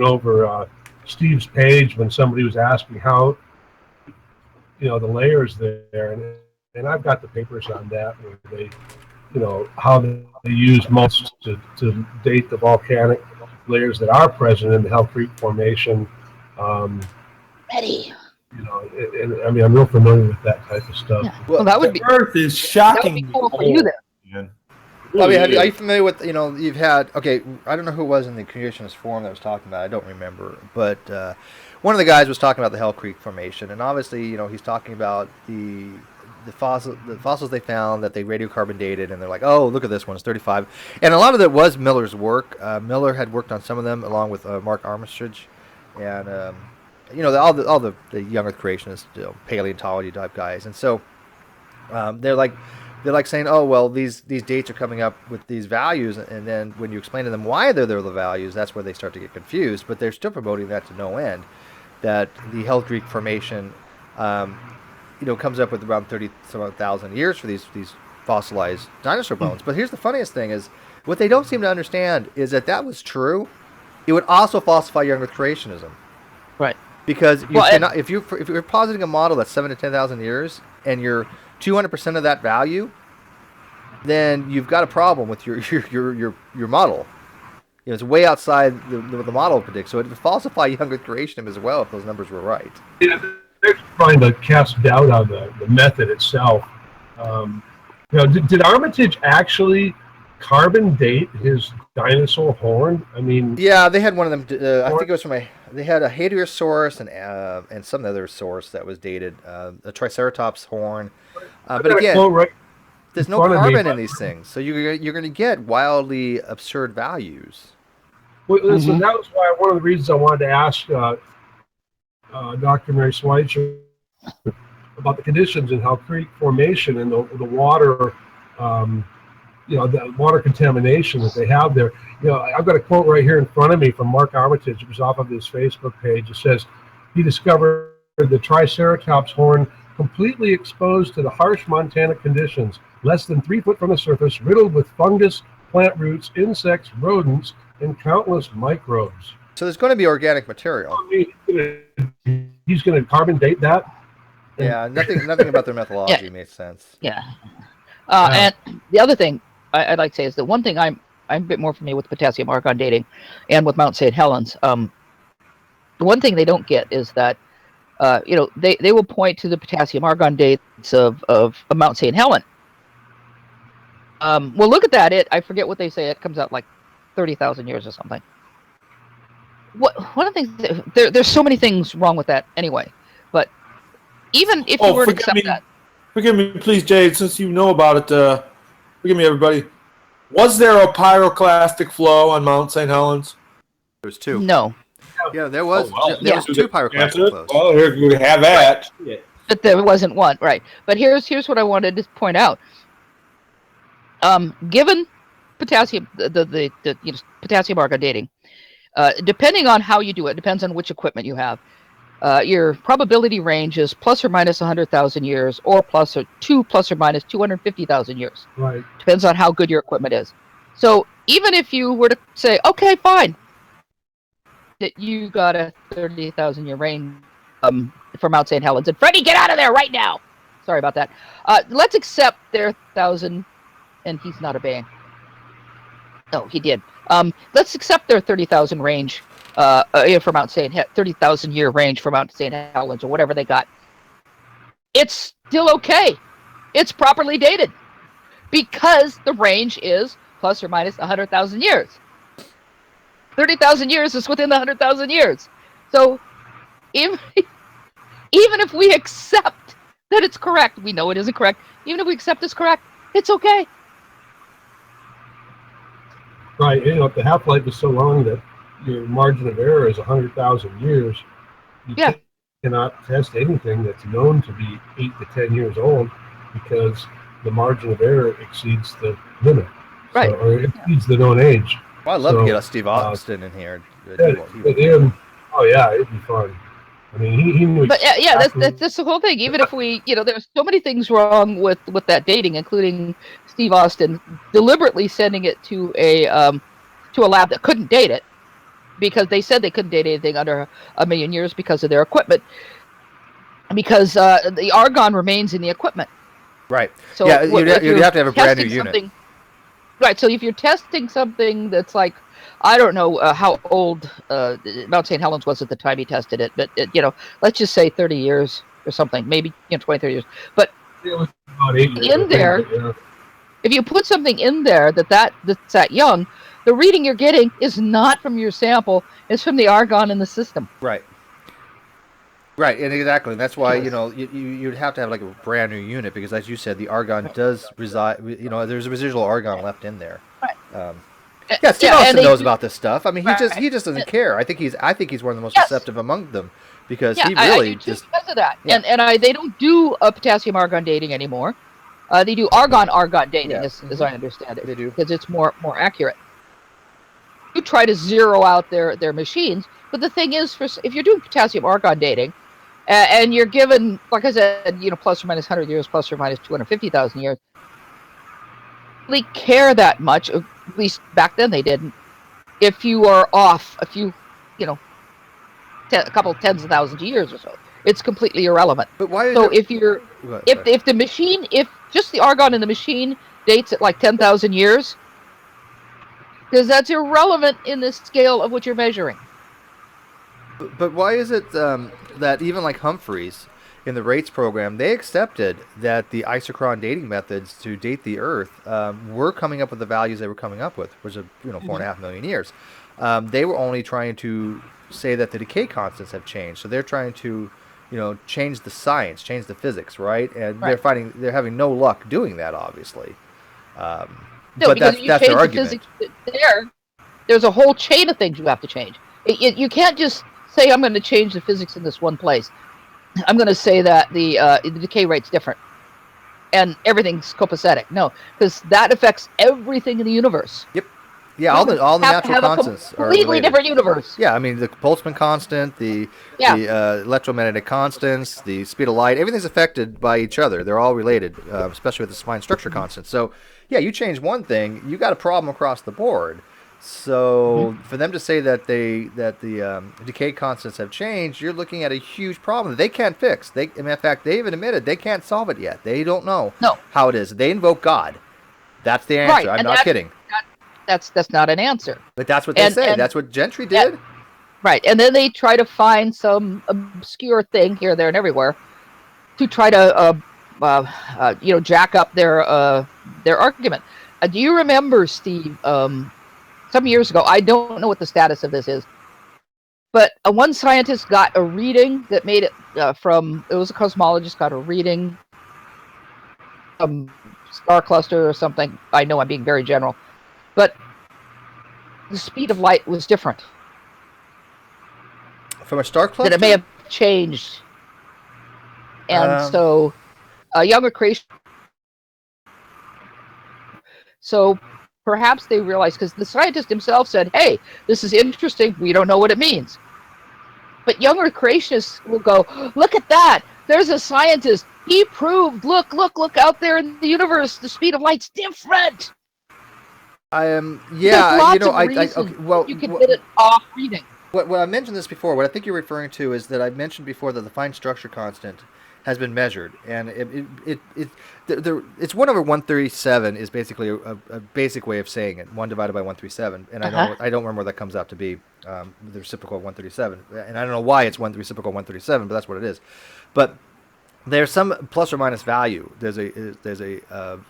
over Steve's page when somebody was asking how, the layers there, and I've got the papers on that where they, how they use months to date the volcanic layers that are present in the Hell Creek Formation. Ready. And I mean, I'm real familiar with that type of stuff. Yeah. Well, that would be Earth is shocking. That would be cool for you then. Well, are you familiar with, you've had, I don't know who it was in the creationist forum that was talking about it, I don't remember, but one of the guys was talking about the Hell Creek Formation, and obviously, he's talking about the fossils they found that they radiocarbon dated, and they're like, oh, look at this one, it's 35. And a lot of it was Miller's work. Miller had worked on some of them along with Mark Armitage, and all the young Earth creationists, paleontology type guys, and so they're like saying, oh well, these dates are coming up with these values, and then when you explain to them why they're the values, that's where they start to get confused. But they're still promoting that to no end, that the Hell Creek Formation, comes up with around 30,000 years for these fossilized dinosaur bones. But here's the funniest thing is, what they don't seem to understand is that was true. It would also falsify young Earth creationism. Right. Because you cannot, if you're positing a model that's 7,000 to 10,000 years and you're 200% of that value, then you've got a problem with your model. It's way outside what the model predicts. So it would falsify young Earth creationism as well if those numbers were right. Yeah, they're trying to cast doubt on the method itself. Did Armitage actually carbon date his dinosaur horn? I mean, yeah, they had one of them. I think it was they had a Hadrosaurus and some other source that was dated, a Triceratops horn. But again, there's in no front of me, carbon but- in these things, so you're going to get wildly absurd values. Well, listen, Mhm. that was why one of the reasons I wanted to ask Dr. Mary Schweitzer about the conditions and how creek formation and the water, the water contamination that they have there. I've got a quote right here in front of me from Mark Armitage. It was off of his Facebook page. It says, he discovered the Triceratops horn completely exposed to the harsh Montana conditions, less than 3 foot from the surface, riddled with fungus, plant roots, insects, rodents, and countless microbes. So there's going to be organic material. He's going to carbon date that? Yeah, nothing about their methodology makes sense. Yeah. And the other thing I'd like to say is that one thing I'm a bit more familiar with potassium argon dating and with Mount St. Helens. The one thing they don't get is that they will point to the potassium argon dates of Mount St. Helen. Well, look at that. I forget what they say. It comes out like 30,000 years or something. One of the things there's so many things wrong with that anyway. But even if you were to accept that, Forgive me, please, Jade, since you know about it. Forgive me, everybody. Was there a pyroclastic flow on Mount St. Helens? There's two. no. Yeah, there was. Oh, well. There was two pyroclastic flows. Well, here you have that. But there wasn't one, right? But here's what I wanted to point out. Given potassium, the potassium argon dating, depending on how you do it, depends on which equipment you have. Your probability range is plus or minus 100,000 years, or plus or minus 250,000 years. Right. Depends on how good your equipment is. So even if you were to say, okay, fine, that you got a 30,000 year range for Mount St. Helens, and Freddie, get out of there right now. Sorry about that. Let's accept their 1,000, and he's not obeying. No, he did. Let's accept their 30,000 range. For Mount St. 30,000 year range for Mount St. Helens or whatever they got. It's still okay. It's properly dated because the range is plus or minus 100,000 years. 30,000 years is within the 100,000 years. So even if we accept that it's correct, we know it isn't correct. Even if we accept it's correct, it's okay. Right. If the half-life is so long that your margin of error is 100,000 years, you cannot test anything that's known to be 8 to 10 years old because the margin of error exceeds the limit. Right. Or it exceeds the known age. Well, I'd love to get a Steve Austin in here. Oh yeah, it'd be fun. I mean, he knew. But that's the whole thing. Even if we, there's so many things wrong with that dating, including Steve Austin deliberately sending it to a lab that couldn't date it because they said they couldn't date anything under 1 million years because of their equipment, because the argon remains in the equipment. Right. So yeah, you'd have to have a brand new unit. Right. So if you're testing something that's like, I don't know how old Mount St. Helens was at the time he tested it, but let's just say 30 years or something, maybe 20, 30 years. But it was about 8 years, in there, if you put something in there that's that young, the reading you're getting is not from your sample; it's from the argon in the system. Right. Right, and exactly. And that's why you'd have to have like a brand new unit because, as you said, the argon does reside. There's residual argon left in there. Right. Yeah, Steve Austin knows about this stuff. I mean, he just doesn't care. I think he's one of the most receptive among them because he really just because of that. Yeah. And they don't do potassium argon dating anymore. They do argon dating, as I understand it. They do because it's more accurate. You try to zero out their machines, but the thing is, if you're doing potassium argon dating, and you're given, like I said, plus or minus 100 years, plus or minus 250,000 years, really care that much. At least back then they didn't. If you are off a few, a couple tens of thousands of years or so, it's completely irrelevant. But why? If the machine, if just the argon in the machine dates at like 10,000 years, because that's irrelevant in the scale of what you're measuring. But why is it that even like Humphreys in the rates program, they accepted that the isochron dating methods to date the Earth were coming up with the values they were coming up with, which is 4.5 million years. They were only trying to say that the decay constants have changed, so they're trying to change the science, change the physics, right? And Right. they're having no luck doing that, obviously. No, But because if you that's their change the argument. physics there's a whole chain of things you have to change. You can't just say I'm going to change the physics in this one place. I'm going to say that the decay rate's different and everything's copacetic. No, because that affects everything in the universe. Yep. Yeah, all the Have to natural have a constants are completely related. different universe. Yeah, I mean the Boltzmann constant, the electromagnetic constants, the speed of light, everything's affected by each other. They're all related, especially with the fine structure constant. So, yeah, you change one thing, you got a problem across the board. So for them to say that the decay constants have changed, you're looking at a huge problem that they can't fix. In fact, they even admitted they can't solve it yet. They don't know how it is. They invoke God. That's the answer. Right, I'm not kidding. That's not an answer. But that's what they say. That's what Gentry did. Right, and then they try to find some obscure thing here, there, and everywhere to try to, jack up their argument. Do you remember, Steve? Some years ago, I don't know what the status of this is, but one scientist got a reading that made it it was a cosmologist got a reading from star cluster or something. I know I'm being very general, but the speed of light was different. From a star cluster? That it may have changed. And so, younger creation. So perhaps they realized, because the scientist himself said, hey, this is interesting. We don't know what it means. But younger creationists will go, look at that. There's a scientist. He proved, look out there in the universe. The speed of light's different. You can get it off reading. What I mentioned this before. What I think you're referring to is that I mentioned before that the fine structure constant has been measured, and it's 1 over 137 is basically a basic way of saying it. 1 divided by 137, and I don't remember what that comes out to be. The reciprocal of 137, and I don't know why it's reciprocal 137, but that's what it is. But there's some plus or minus value. There's a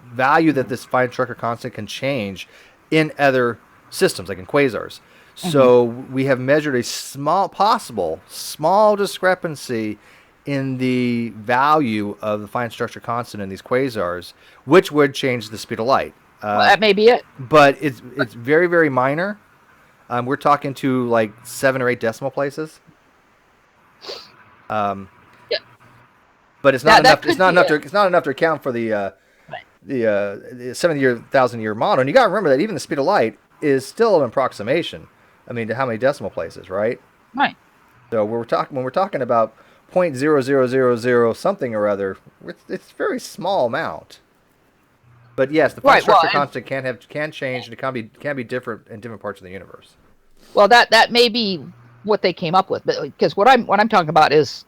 value that this fine structure constant can change in other systems, like in quasars. So we have measured a small discrepancy in the value of the fine structure constant in these quasars, which would change the speed of light. Well, that may be it. But it's very, very minor. We're talking to like 7 or 8 decimal places. But it's not enough. It's not enough to account for the 70,000-year model. And you got to remember that even the speed of light is still an approximation. I mean, to how many decimal places, right? Right. So when we're talking about 0.0000 something or other, it's a very small amount. But yes, the fine structure constant can change, and it can be different in different parts of the universe. Well, that may be what they came up with, because what I'm talking about is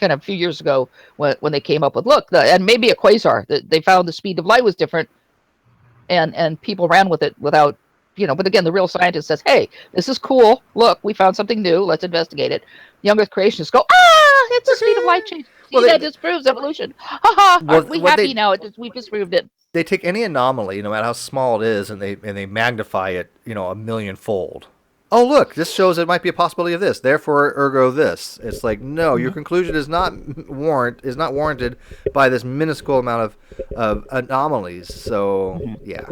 kind of a few years ago when they came up with and maybe a quasar, they found the speed of light was different, and people ran with it without. But again, the real scientist says, hey, this is cool. Look, we found something new. Let's investigate it. Young Earth creationists go, it's the speed of light change. See, that disproves evolution. Aren't we happy now? We disproved it. They take any anomaly, no matter how small it is, and they magnify it, 1,000,000-fold. Oh, look, this shows it might be a possibility of this. Therefore, ergo this. It's like, no, your conclusion is not warranted by this minuscule amount of anomalies. So, yeah,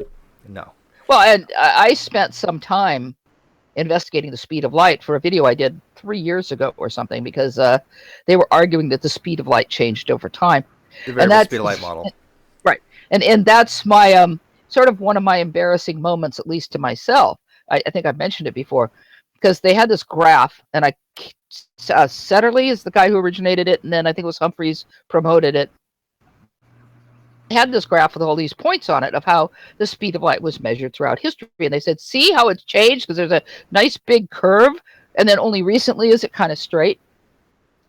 no. Well, and I spent some time investigating the speed of light for a video I did 3 years ago or something, because they were arguing that the speed of light changed over time. The variable speed of light model. Right. And that's my sort of one of my embarrassing moments, at least to myself. I think I've mentioned it before, because they had this graph, and Setterly is the guy who originated it, and then I think it was Humphreys promoted it. Had this graph with all these points on it of how the speed of light was measured throughout history, and they said, see how it's changed, because there's a nice big curve, and then only recently is it kind of straight.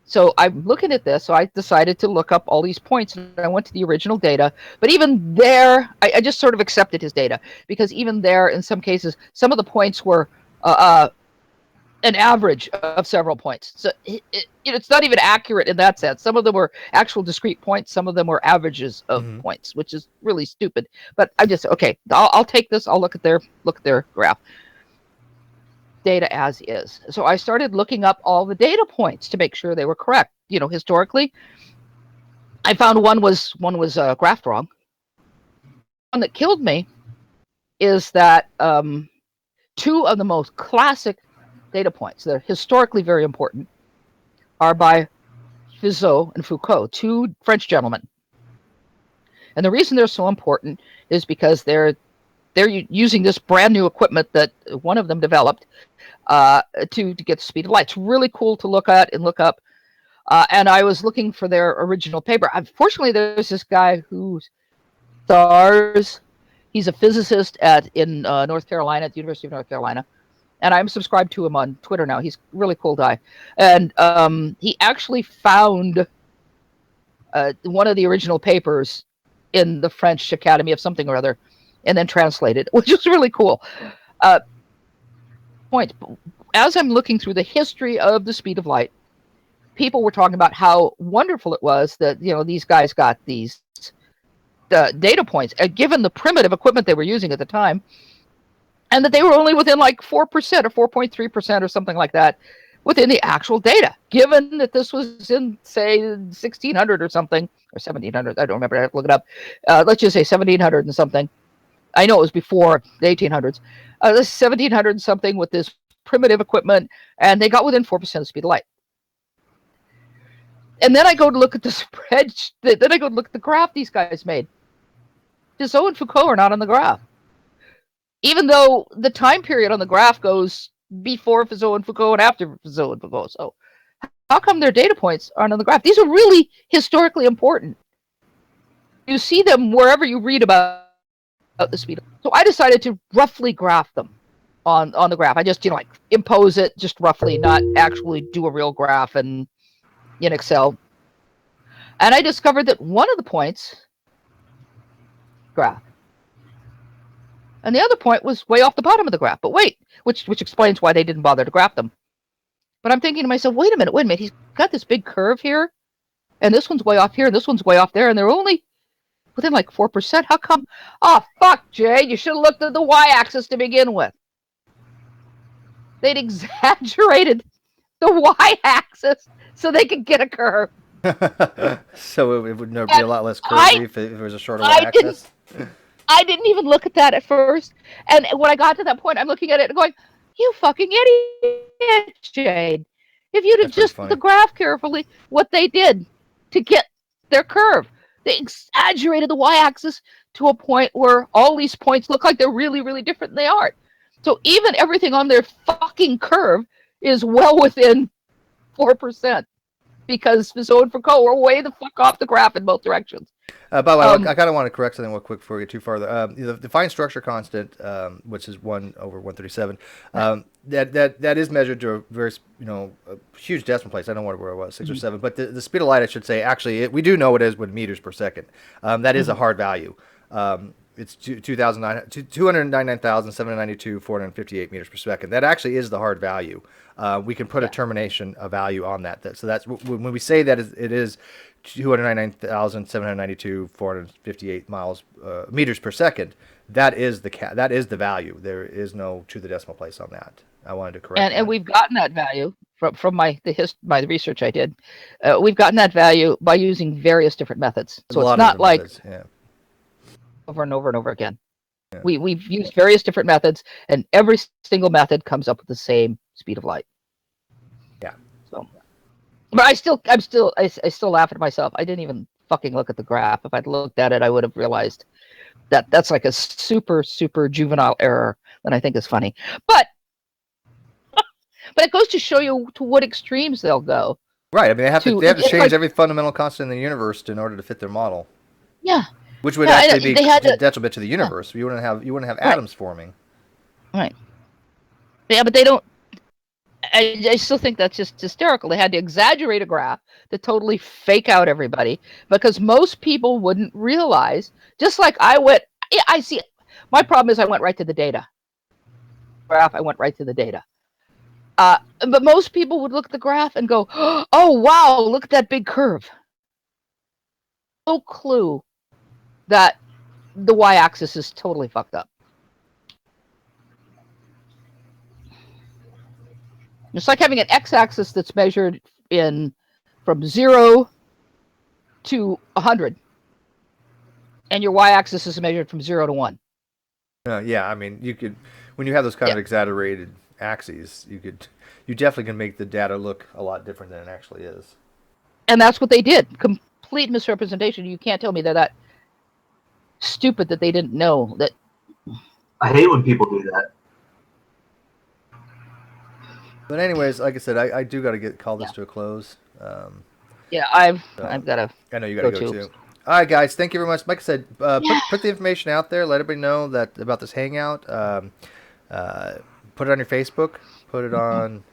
So I'm looking at this, so I decided to look up all these points, and I went to the original data. But even there, I just sort of accepted his data, because even there, in some cases, some of the points were an average of several points. So it's not even accurate in that sense. Some of them were actual discrete points. Some of them were averages of points, which is really stupid. But I just, okay, I'll take this. I'll look at their graph. Data as is. So I started looking up all the data points to make sure they were correct. historically. I found one was graphed wrong. One that killed me is that two of the most classic data points that are historically very important are by Fizeau and Foucault, two French gentlemen. And the reason they're so important is because they're using this brand new equipment that one of them developed to get the speed of light. It's really cool to look at and look up. And I was looking for their original paper. Unfortunately, there's this guy who stars. He's a physicist in North Carolina, at the University of North Carolina. And I'm subscribed to him on Twitter now. He's a really cool guy. And he actually found one of the original papers in the French Academy of something or other, and then translated, which is really cool. Point. As I'm looking through the history of the speed of light, people were talking about how wonderful it was that these guys got these data points, given the primitive equipment they were using at the time, and that they were only within like 4% or 4.3% or something like that within the actual data, given that this was in, say, 1600 or something, or 1700, I don't remember, I have to look it up. Let's just say 1700 and something. I know it was before the 1800s. This 1700 and something with this primitive equipment, and they got within 4% of the speed of light. And then I go to look at the spreadsheet, then I go to look at the graph these guys made. Fizeau and Foucault are not on the graph. Even though the time period on the graph goes before Fizeau and Foucault and after Fizeau and Foucault. So how come their data points aren't on the graph? These are really historically important. You see them wherever you read about the speed. So I decided to roughly graph them on the graph. I just, like impose it just roughly, not actually do a real graph in Excel. And I discovered that one of the points graph. And the other point was way off the bottom of the graph. But wait, which explains why they didn't bother to graph them. But I'm thinking to myself, wait a minute. He's got this big curve here, and this one's way off here, and this one's way off there, and they're only within like 4%. How come? Oh, fuck, Jay. You should have looked at the y-axis to begin with. They'd exaggerated the y-axis so they could get a curve. So it would be a lot less curvy if it was a shorter y-axis. I didn't even look at that at first. And when I got to that point, I'm looking at it and going, you fucking idiot, Jade. If you'd have just looked at the graph carefully, what they did to get their curve, they exaggerated the y-axis to a point where all these points look like they're really, really different than they are. So even everything on their fucking curve is well within 4%. Because Fizeau and Foucault were way the fuck off the graph in both directions. By the way, I kind of want to correct something real quick before we get too far. The fine structure constant, which is 1/137, that is measured to a very a huge decimal place. I don't know where it was, 6 or 7. But the speed of light, I should say, actually, we do know it is with meters per second. That is a hard value. It's 299,792,458 meters per second. That actually is the hard value. We can put a termination, a value on that. So that's when we say that it is 299,792,458 meters per second. That is the value. There is no to the decimal place on that. I wanted to correct. And we've gotten that value from my research I did. We've gotten that value by using various different methods. So it's not like over and over and over again. Yeah. We've used various different methods, and every single method comes up with the same speed of light. Yeah. So, but I still laugh at myself. I didn't even fucking look at the graph. If I'd looked at it, I would have realized that that's like a super, super juvenile error that I think is funny. But it goes to show you to what extremes they'll go. Right. I mean, they have to change every fundamental constant in the universe in order to fit their model. Yeah. Which would actually be detriment to the universe. You wouldn't have atoms forming. Right. Yeah, but they don't. I still think that's just hysterical. They had to exaggerate a graph to totally fake out everybody because most people wouldn't realize. Just like I see. My problem is I went right to the data. Graph. I went right to the data. But most people would look at the graph and go, "Oh wow, look at that big curve." No clue that the y-axis is totally fucked up. It's like having an x-axis that's measured in from 0 to 100, and your y-axis is measured from 0 to 1. Yeah, I mean, you could, when you have those kind of exaggerated axes, you definitely can make the data look a lot different than it actually is. And that's what they did. Complete misrepresentation. You can't tell me they're that stupid that they didn't know that. I hate when people do that. But anyways, like I said, I do got to call this to a close. Yeah, I've got to. I know you got to go too. All right, guys. Thank you very much. Like I said, put the information out there. Let everybody know about this hangout. Put it on your Facebook. Put it on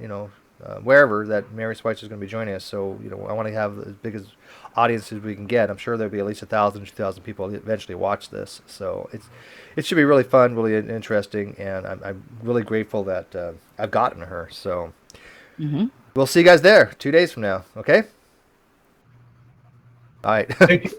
wherever that Mary Schweitzer is going to be joining us. So I want to have as big as audience as we can get. I'm sure there'll be at least 1,000, 2,000 people eventually watch this. So it should be really fun, really interesting, and I'm really grateful that I've gotten her. So we'll see you guys there 2 days from now. Okay. All right. Thank you.